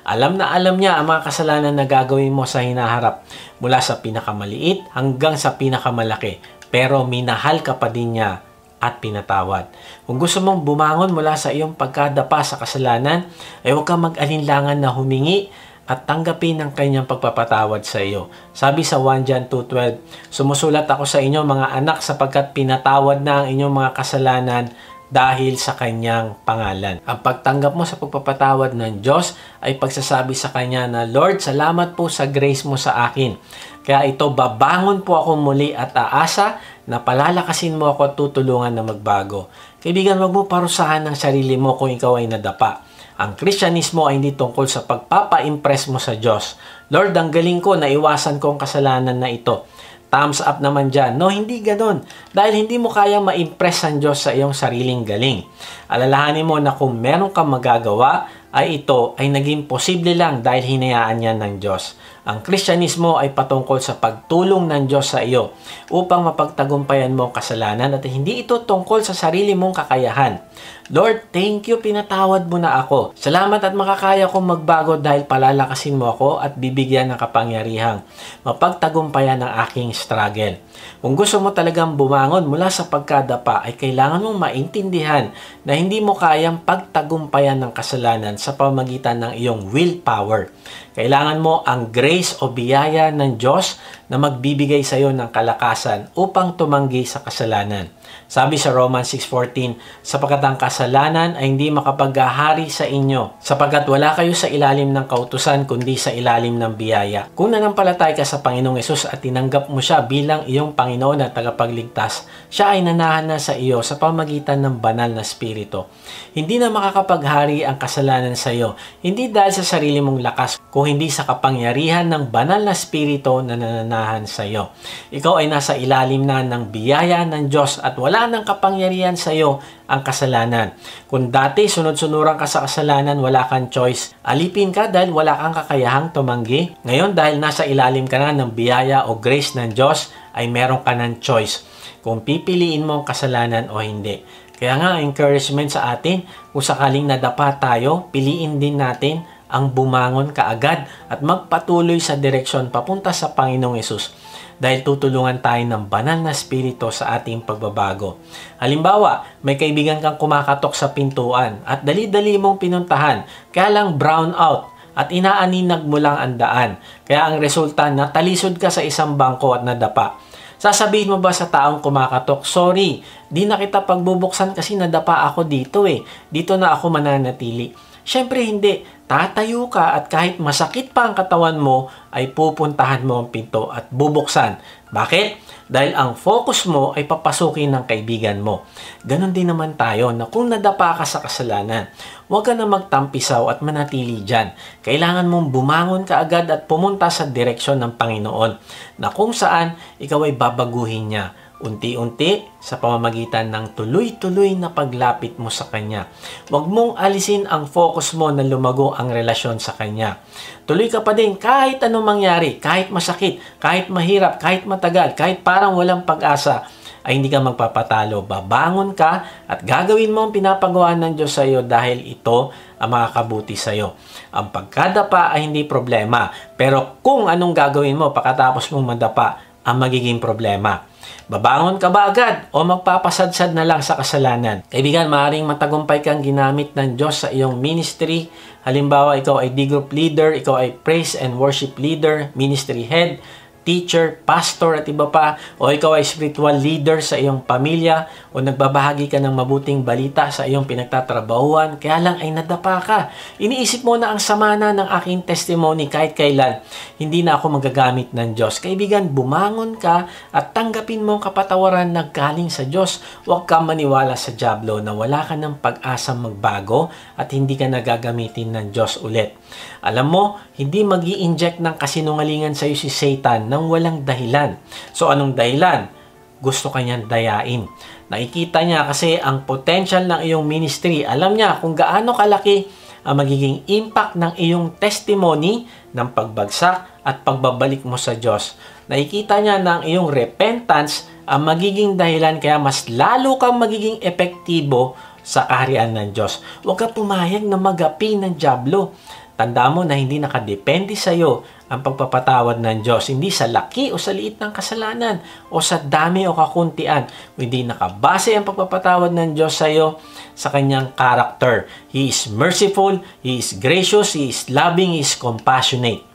Alam na alam niya ang mga kasalanan na gagawin mo sa hinaharap, mula sa pinakamaliit hanggang sa pinakamalaki. Pero minahal ka pa din niya at pinatawad. Kung gusto mong bumangon mula sa iyong pagkadapa sa kasalanan, ay huwag kang mag-alinlangan na humingi at tanggapin ang kanyang pagpapatawad sa iyo. Sabi sa 1 John 2:12, sumusulat ako sa inyo mga anak sapagkat pinatawad na ang inyong mga kasalanan dahil sa kanyang pangalan. Ang pagtanggap mo sa pagpapatawad ng Diyos ay pagsasabi sa kanya na, Lord, salamat po sa grace mo sa akin. Kaya ito, babangon po ako muli at aasa na palalakasin mo ako at tutulungan na magbago. Kaibigan, wag mo parusahan ng sarili mo kung ikaw ay nadapa. Ang Kristyanismo ay hindi tungkol sa pagpapa-impress mo sa Diyos. Lord, ang galing ko, naiwasan ko ang kasalanan na ito. Thumbs up naman dyan. No, hindi ganon. Dahil hindi mo kaya ma-impress ang Diyos sa iyong sariling galing. Alalahanin mo na kung meron kang magagawa, ay ito ay naging posible lang dahil hinayaan niya ng Diyos. Ang Kristyanismo ay patungkol sa pagtulong ng Diyos sa iyo upang mapagtagumpayan mo ang kasalanan at hindi ito tungkol sa sarili mong kakayahan. Lord, thank you, pinatawad mo na ako. Salamat at makakaya kong magbago dahil palalakasin mo ako at bibigyan ng kapangyarihang mapagtagumpayan ang aking struggle. Kung gusto mo talagang bumangon mula sa pagkadapa, ay kailangan mong maintindihan na hindi mo kayang pagtagumpayan ng kasalanan sa pamamagitan ng iyong willpower. Kailangan mo ang grace o biyaya ng Diyos na magbibigay sa iyo ng kalakasan upang tumanggi sa kasalanan. Sabi sa Romans 6:14, sapagkat ang kasalanan ay hindi makapaghahari sa inyo, sapagkat wala kayo sa ilalim ng kautusan kundi sa ilalim ng biyaya. Kung nanampalatay ka sa Panginoong Hesus at tinanggap mo siya bilang iyong Panginoon at tagapagligtas, siya ay nanahan na sa iyo sa pamagitan ng banal na Espiritu. Hindi na makakapaghari ang kasalanan sa iyo, hindi dahil sa sarili mong lakas, kung hindi sa kapangyarihan ng banal na Espiritu na nananahan sa iyo. Ikaw ay nasa ilalim na ng biyaya ng Diyos at wala ng kapangyarihan sa iyo ang kasalanan. Kung dati sunod-sunuran ka sa kasalanan, wala kang choice. Alipin ka dahil wala kang kakayahang tumanggi. Ngayon dahil nasa ilalim ka na ng biyaya o grace ng Diyos, ay meron ka ng choice kung pipiliin mo ang kasalanan o hindi. Kaya nga, encouragement sa atin, kung sakaling nadapa tayo, piliin din natin ang bumangon kaagad at magpatuloy sa direksyon papunta sa Panginoong Hesus. Dahil tutulungan tayo ng banal na Espiritu sa ating pagbabago. Halimbawa, may kaibigan kang kumakatok sa pintuan at dali-dali mong pinuntahan, kaya lang brown out at inaaninag mo lang ang daan. Kaya ang resulta, natalisod ka sa isang bangko at nadapa. Sasabihin mo ba sa taong kumakatok, sorry, di na kita pagbubuksan kasi nadapa ako dito dito na ako mananatili. Siyempre hindi. Tatayo ka at kahit masakit pa ang katawan mo, ay pupuntahan mo ang pinto at bubuksan. Bakit? Dahil ang focus mo ay papasukin ng kaibigan mo. Ganon din naman tayo na kung nadapa ka sa kasalanan, huwag ka na magtampisaw at manatili dyan. Kailangan mong bumangon ka agad at pumunta sa direksyon ng Panginoon na kung saan ikaw ay babaguhin niya. Unti-unti sa pamamagitan ng tuloy-tuloy na paglapit mo sa Kanya. Huwag mong alisin ang focus mo na lumago ang relasyon sa Kanya. Tuloy ka pa din kahit anong mangyari, kahit masakit, kahit mahirap, kahit matagal, kahit parang walang pag-asa, ay hindi ka magpapatalo. Babangon ka at gagawin mo ang pinapagawa ng Diyos sa iyo dahil ito ang makakabuti sa iyo. Ang pagkadapa ay hindi problema, pero kung anong gagawin mo pagkatapos mong madapa, ang magiging problema. Babangon ka ba agad o magpapasadsad na lang sa kasalanan? Kaibigan, maaaring matagumpay kang ginamit ng Diyos sa iyong ministry. Halimbawa, ikaw ay D-group leader, ikaw ay praise and worship leader, ministry head, teacher, pastor at iba pa, o ikaw ay spiritual leader sa iyong pamilya o nagbabahagi ka ng mabuting balita sa iyong pinagtatrabahuan, kaya lang ay nadapa ka. Iniisip mo na ang sama na ng aking testimony kahit kailan. Hindi na ako magagamit ng Diyos. Kaibigan, bumangon ka at tanggapin mo ang kapatawaran na galing sa Diyos. Huwag kang maniwala sa dyablo na wala ka ng pag-asang magbago at hindi ka nagagamitin ng Diyos ulit. Alam mo, hindi mag-i-inject ng kasinungalingan sa iyo si Satan nang walang dahilan. So anong dahilan? Gusto kanyang dayain. Nakikita niya kasi ang potential ng iyong ministry. Alam niya kung gaano kalaki ang magiging impact ng iyong testimony ng pagbagsak at pagbabalik mo sa Diyos. Nakikita niya na ang iyong repentance ang magiging dahilan kaya mas lalo kang magiging epektibo sa kaharian ng Diyos. Huwag ka pumayag na magapi ng dyablo. Tandaan mo na hindi nakadepende sa iyo ang pagpapatawad ng Diyos. Hindi sa laki o sa liit ng kasalanan o sa dami o kakuntian. Hindi nakabase ang pagpapatawad ng Diyos sa iyo sa kanyang character. He is merciful, He is gracious, He is loving, He is compassionate.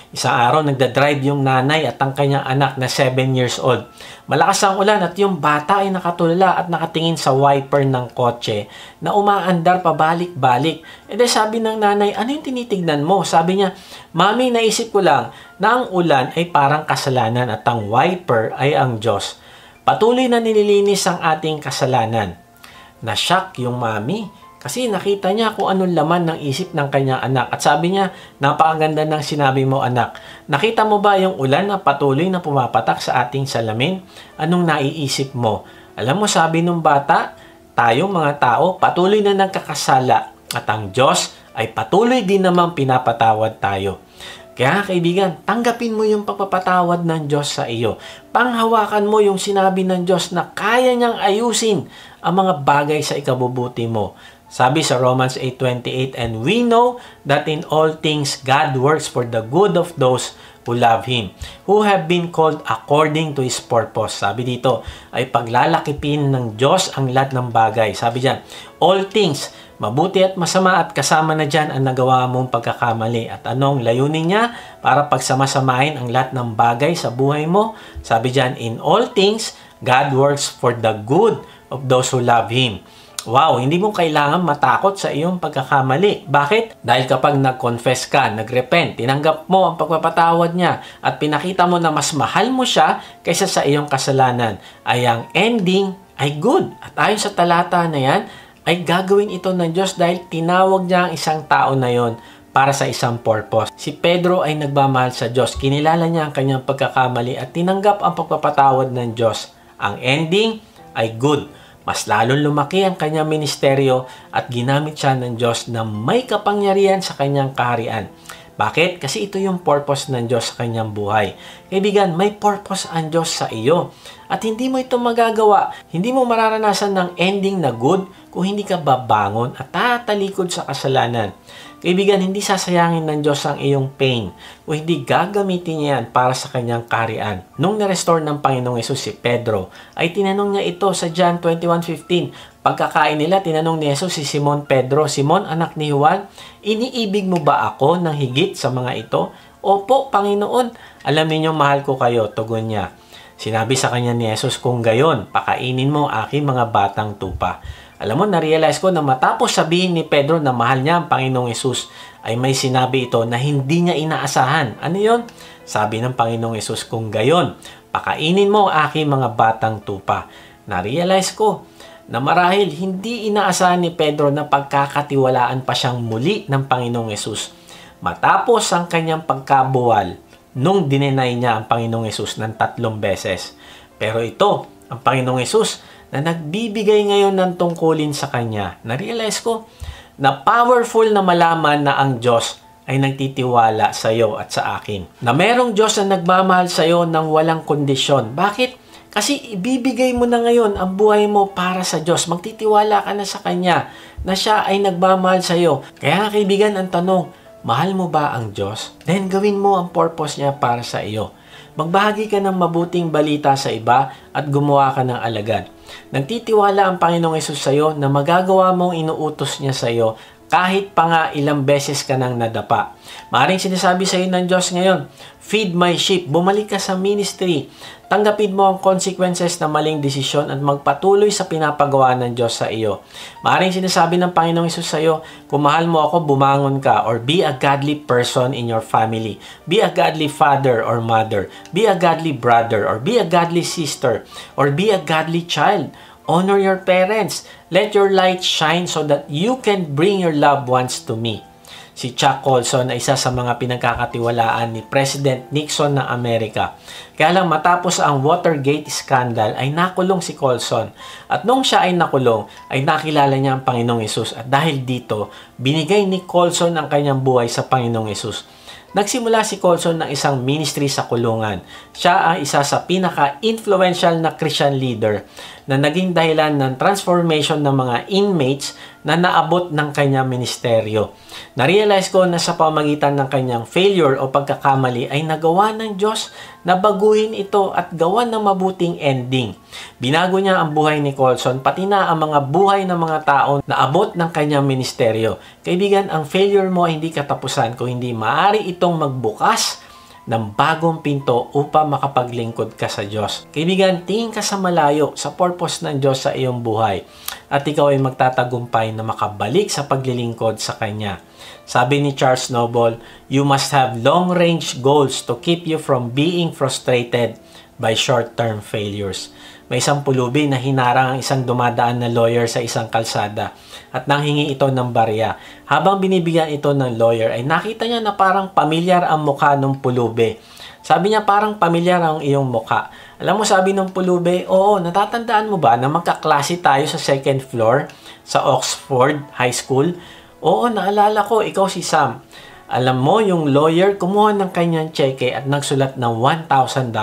Isang araw, nagdadrive yung nanay at ang kanyang anak na 7 years old. Malakas ang ulan at yung bata ay nakatulala at nakatingin sa wiper ng kotse na umaandar pabalik-balik. E de sabi ng nanay, ano yung tinitignan mo? Sabi niya, Mami, naisip ko lang na ang ulan ay parang kasalanan at ang wiper ay ang Diyos. Patuloy na nililinis ang ating kasalanan. Na-shock yung mami. Kasi nakita niya kung anong laman ng isip ng kanyang anak. At sabi niya, napakaganda ng sinabi mo anak. Nakita mo ba yung ulan na patuloy na pumapatak sa ating salamin? Anong naiisip mo? Alam mo, sabi ng bata, tayong mga tao patuloy na nagkakasala. At ang Diyos ay patuloy din namang pinapatawad tayo. Kaya kaibigan, tanggapin mo yung pagpapatawad ng Diyos sa iyo. Panghawakan mo yung sinabi ng Diyos na kaya niyang ayusin ang mga bagay sa ikabubuti mo. Sabi sa Romans 8:28, and we know that in all things God works for the good of those who love Him, who have been called according to His purpose. Sabi dito, ay paglalakipin ng Diyos ang lahat ng bagay. Sabi diyan, all things, mabuti at masama at kasama na dyan ang nagawa mong pagkakamali. At anong layunin niya? Para pagsamasamahin ang lahat ng bagay sa buhay mo. Sabi diyan, in all things, God works for the good of those who love Him. Wow, hindi mo kailangan matakot sa iyong pagkakamali. Bakit? Dahil kapag nag-confess ka, nag-repent, tinanggap mo ang pagpapatawad niya at pinakita mo na mas mahal mo siya kaysa sa iyong kasalanan, ay ang ending ay good. At ayon sa talata na yan, ay gagawin ito ng Diyos dahil tinawag niya ang isang tao na yon para sa isang purpose. Si Pedro ay nagmamahal sa Diyos. Kinilala niya ang kanyang pagkakamali at tinanggap ang pagpapatawad ng Diyos. Ang ending ay good. Mas lalong lumaki ang kanyang ministeryo at ginamit siya ng Diyos na may kapangyarihan sa kanyang kaharian. Bakit? Kasi ito yung purpose ng Diyos sa kanyang buhay. Kaibigan, may purpose ang Diyos sa iyo. At hindi mo ito magagawa. Hindi mo mararanasan ng ending na good kung hindi ka babangon at tatalikod sa kasalanan. Kaibigan, hindi sasayangin ng Diyos ang iyong pain o hindi gagamitin niya yan para sa kanyang kaharian. Nung na-restore ng Panginoong Yesus si Pedro, ay tinanong niya ito sa John 21:15. Pagkakain nila, tinanong ni Jesus si Simon Pedro, Simon, anak ni Juan, iniibig mo ba ako ng higit sa mga ito? Opo, Panginoon, alam ninyo mahal ko kayo, tugon niya. Sinabi sa kanya ni Jesus, kung gayon, pakainin mo aking mga batang tupa. Alam mo, na-realize ko na matapos sabihin ni Pedro na mahal niya ang Panginoong Yesus, ay may sinabi ito na hindi niya inaasahan. Ano yon? Sabi ng Panginoong Yesus, kung gayon, pakainin mo aking mga batang tupa. Na-realize ko na marahil hindi inaasahan ni Pedro na pagkakatiwalaan pa siyang muli ng Panginoong Yesus. Matapos ang kanyang pagkabuwal, nung dinenay niya ang Panginoong Yesus ng 3 beses. Pero ito, ang Panginoong Yesus, na nagbibigay ngayon ng tungkulin sa kanya. Na-realize ko na powerful na malaman na ang Diyos ay nagtitiwala sa iyo at sa akin. Na merong Diyos na nagmamahal sa iyo ng walang kondisyon. Bakit? Kasi ibibigay mo na ngayon ang buhay mo para sa Diyos. Magtitiwala ka na sa Kanya na siya ay nagmamahal sa iyo. Kaya kaibigan, ang tanong, mahal mo ba ang Diyos? Then gawin mo ang purpose niya para sa iyo. Magbahagi ka ng mabuting balita sa iba at gumawa ka ng alagad. Nagtitiwala ang Panginoong Yesus sa iyo na magagawa mong inuutos niya sa iyo kahit pa nga ilang beses ka nang nadapa. Maaring sinasabi sa iyo ng Diyos ngayon, feed my sheep, bumalik ka sa ministry. Tanggapin mo ang consequences na maling desisyon at magpatuloy sa pinapagawa ng Diyos sa iyo. Maaring sinasabi ng Panginoong Hesus sa iyo, kung mahal mo ako, bumangon ka, or be a godly person in your family. Be a godly father or mother. Be a godly brother, or be a godly sister, or be a godly child. Honor your parents. Let your light shine so that you can bring your loved ones to me. Si Chuck Colson ay isa sa mga pinagkakatiwalaan ni President Nixon ng Amerika. Kaya lang matapos ang Watergate scandal ay nakulong si Colson. At nung siya ay nakulong, ay nakilala niya ang Panginoong Hesus. At dahil dito, binigay ni Colson ang kanyang buhay sa Panginoong Hesus. Nagsimula si Colson ng isang ministry sa kulungan. Siya ang isa sa pinaka-influential na Christian leader na naging dahilan ng transformation ng mga inmates na naabot ng kanyang ministeryo. Na-realize ko na sa pamagitan ng kanyang failure o pagkakamali ay nagawa ng Diyos na baguhin ito at gawan ng mabuting ending. Binago niya ang buhay ni Colson, pati na ang mga buhay ng mga tao na abot ng kanyang ministeryo. Kaibigan, ang failure mo ay hindi katapusan kung hindi maaari itong magbukas ng bagong pinto upang makapaglingkod ka sa Diyos. Kaibigan, tingin ka sa malayo sa purpose ng Diyos sa iyong buhay at ikaw ay magtatagumpay na makabalik sa paglilingkod sa Kanya. Sabi ni Charles Noble, you must have long-range goals to keep you from being frustrated by short-term failures. May isang pulubi na hinarang ang isang dumadaan na lawyer sa isang kalsada at nanghingi ito ng barya. Habang binibigyan ito ng lawyer ay nakita niya na parang pamilyar ang mukha ng pulubi. Sabi niya, parang pamilyar ang iyong mukha. Alam mo, sabi ng pulubi, oo, natatandaan mo ba na magkaklase tayo sa 2nd floor sa Oxford High School? Oo, naalala ko, ikaw si Sam. Alam mo, yung lawyer kumuha ng kanyang cheque at nagsulat ng $1,000.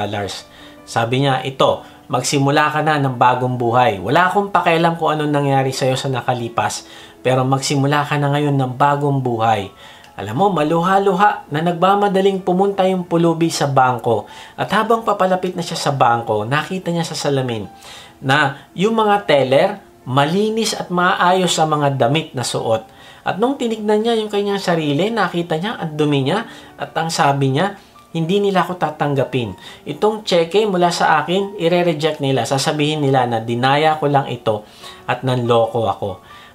Sabi niya, ito, magsimula ka na ng bagong buhay. Wala akong pakialam kung anong nangyari sa iyo sa nakalipas, pero magsimula ka na ngayon ng bagong buhay. Alam mo, maluha-luha na nagmamadaling pumunta yung pulubi sa bangko. At habang papalapit na siya sa bangko, nakita niya sa salamin na yung mga teller, malinis at maayos sa mga damit na suot. At nung tinignan niya yung kanyang sarili, nakita niya ang dumi niya at ang sabi niya, hindi nila ako tatanggapin. Itong cheque mula sa akin, ire-reject nila. Sasabihin nila na dinaya ko lang ito at nanloko ako.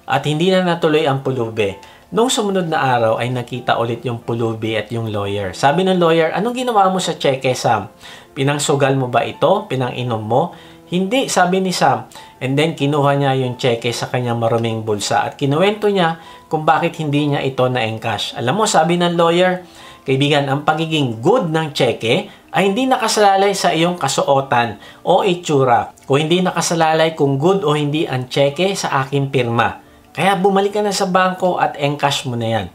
At hindi na natuloy ang pulubi. Nung sumunod na araw ay nakita ulit yung pulubi at yung lawyer. Sabi ng lawyer, anong ginawa mo sa cheque, Sam? Pinangsugal mo ba ito? Pinang-inom mo? Hindi, sabi ni Sam. And then kinuha niya yung cheque sa kanyang maruming bulsa at kinuwento niya kung bakit hindi niya ito na-encash. Alam mo, sabi ng lawyer, kaibigan, ang pagiging good ng cheque ay hindi nakasalalay sa iyong kasuotan o itsura. Kung hindi nakasalalay kung good o hindi ang cheque sa aking pirma. Kaya bumalik ka na sa bangko at encash mo na yan.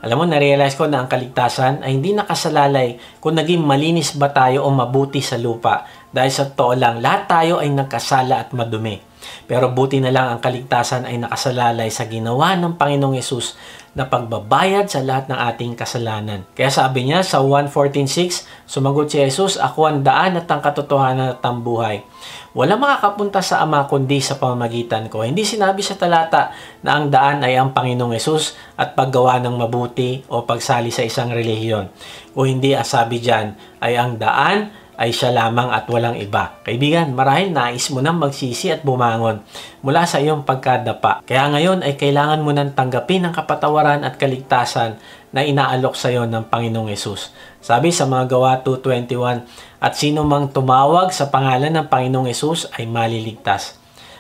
Alam mo, na-realize ko na ang kaligtasan ay hindi nakasalalay kung naging malinis ba tayo o mabuti sa lupa. Dahil sa totoo lang, lahat tayo ay nagkasala at madumi. Pero buti na lang ang kaligtasan ay nakasalalay sa ginawa ng Panginoong Yesus na pagbabayad sa lahat ng ating kasalanan. Kaya sabi niya sa 1:14:6, sumagot si Jesus, ako ang daan at ang katotohanan at ang buhay. Wala makakapunta sa Ama kundi sa pamamagitan ko. Hindi sinabi sa talata na ang daan ay ang Panginoong Yesus at paggawa ng mabuti o pagsali sa isang relihiyon. Kung hindi, sabi dyan, ay ang daan ay siya lamang at walang iba. Kaibigan, marahil nais mo nang magsisi at bumangon mula sa iyong pagkadapa. Kaya ngayon ay kailangan mo nang tanggapin ang kapatawaran at kaligtasan na inaalok sa iyo ng Panginoong Yesus. Sabi sa mga Gawa 2:21, at sino mang tumawag sa pangalan ng Panginoong Yesus ay maliligtas.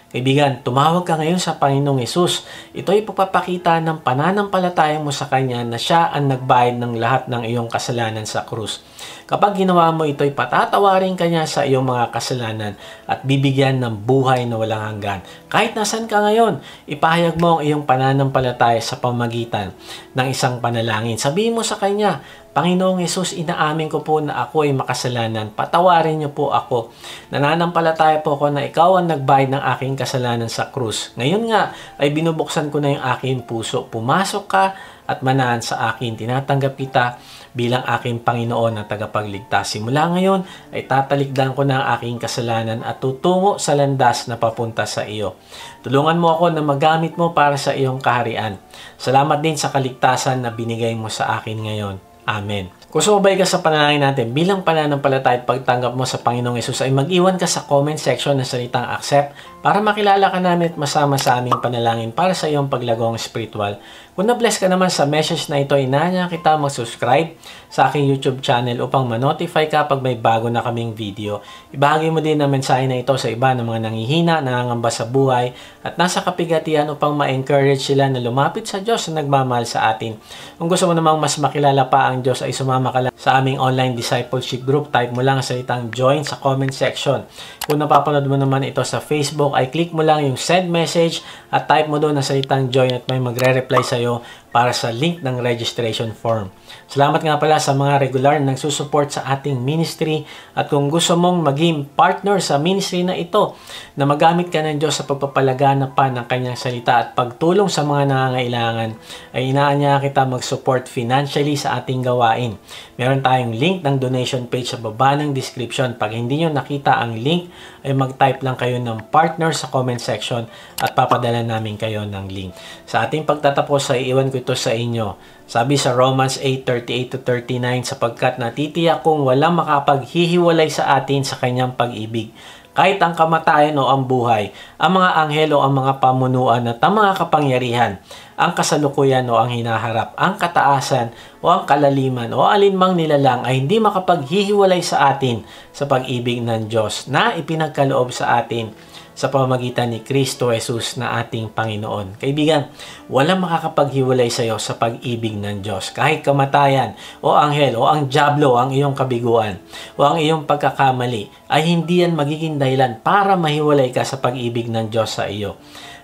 Kaibigan, tumawag ka ngayon sa Panginoong Yesus. Ito ay pagpapakita ng pananampalataya mo sa Kanya na Siya ang nagbayad ng lahat ng iyong kasalanan sa krus. Kapag ginawa mo ito, patatawarin ka niya sa iyong mga kasalanan at bibigyan ng buhay na walang hanggan. Kahit nasan ka ngayon, ipahayag mo ang iyong pananampalataya sa pamagitan ng isang panalangin. Sabihin mo sa Kanya, Panginoong Yesus, inaamin ko po na ako ay makasalanan. Patawarin niyo po ako. Nananampalataya po ako na ikaw ang nagbayad ng aking kasalanan sa krus. Ngayon nga ay binubuksan ko na yung aking puso. Pumasok ka at manahan sa akin. Tinatanggap kita bilang aking Panginoon na tagapagligtas. Simula ngayon ay tatalikdan ko na ang aking kasalanan at tutungo sa landas na papunta sa iyo. Tulungan mo ako na magamit mo para sa iyong kaharian. Salamat din sa kaligtasan na binigay mo sa akin ngayon. Amen. Kung sumabay ka sa panalangin natin, bilang pananampalataya at pagtanggap mo sa Panginoong Yesus ay mag-iwan ka sa comment section ng salitang accept para makilala ka namin at masama sa aming panalangin para sa iyong paglagong spiritual. Kung na-bless ka naman sa message na ito, inaanya kita mag-subscribe sa aking YouTube channel upang ma-notify ka pag may bago na kaming video. Ibahagi mo din ang mensahe na ito sa iba ng mga nanghihina, nangangamba sa buhay at nasa kapigatian upang ma-encourage sila na lumapit sa Diyos na nagmamahal sa atin. Kung gusto mo namang mas makilala pa ang Diyos ay sumama ka lang sa aming online discipleship group. Type mo lang ang salitang join sa comment section. Kung napapanood mo naman ito sa Facebook ay click mo lang yung send message at type mo doon ang salitang join at may magre-reply sa'yo para sa link ng registration form. Salamat nga pala sa mga regular na nagsusupport sa ating ministry at kung gusto mong maging partner sa ministry na ito na magamit ka ng Diyos sa pagpapalagana pa ng kanyang salita at pagtulong sa mga nangangailangan ay inaanya kita mag-support financially sa ating gawain. Meron tayong link ng donation page sa baba ng description. Pag hindi nyo nakita ang link ay mag-type lang kayo ng partner sa comment section at papadala namin kayo ng link. Sa ating pagtatapos ay iwan ko ito sa inyo. Sabi sa Romans 8:38-39, sapagkat natitiyak kong walang makapaghihiwalay sa atin sa kanyang pag-ibig. Kahit ang kamatayan o ang buhay, ang mga anghel o ang mga pamunuan at ang mga kapangyarihan, ang kasalukuyan o ang hinaharap, ang kataasan o ang kalaliman o alinmang nilalang ay hindi makapaghihiwalay sa atin sa pag-ibig ng Diyos na ipinagkaloob sa atin sa pamamagitan ni Kristo Jesus na ating Panginoon. Kaibigan, walang makakapaghiwalay sa iyo sa pag-ibig ng Diyos. Kahit kamatayan o anghel o ang diablo ang iyong kabiguan o ang iyong pagkakamali ay hindi yan magiging dahilan para mahiwalay ka sa pag-ibig ng Diyos sa iyo.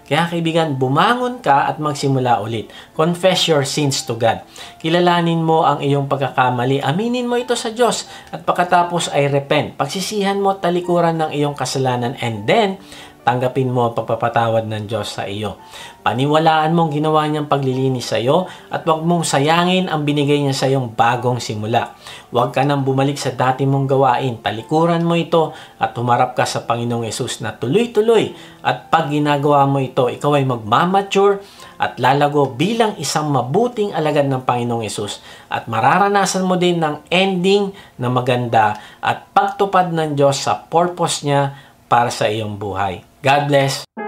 Kaya kaibigan, bumangon ka at magsimula ulit. Confess your sins to God. Kilalanin mo ang iyong pagkakamali. Aminin mo ito sa Diyos. At pagkatapos ay repent. Pagsisihan mo talikuran ng iyong kasalanan. And then, tanggapin mo ang pagpapatawad ng Diyos sa iyo. Paniwalaan mong ginawa niyang paglilinis sa iyo at huwag mong sayangin ang binigay niya sa iyong bagong simula. Huwag ka nang bumalik sa dati mong gawain. Talikuran mo ito at humarap ka sa Panginoong Yesus na tuloy-tuloy. At pag ginagawa mo ito, ikaw ay magmamature at lalago bilang isang mabuting alagad ng Panginoong Yesus. At mararanasan mo din ng ending na maganda at pagtupad ng Diyos sa purpose niya para sa iyong buhay. God bless!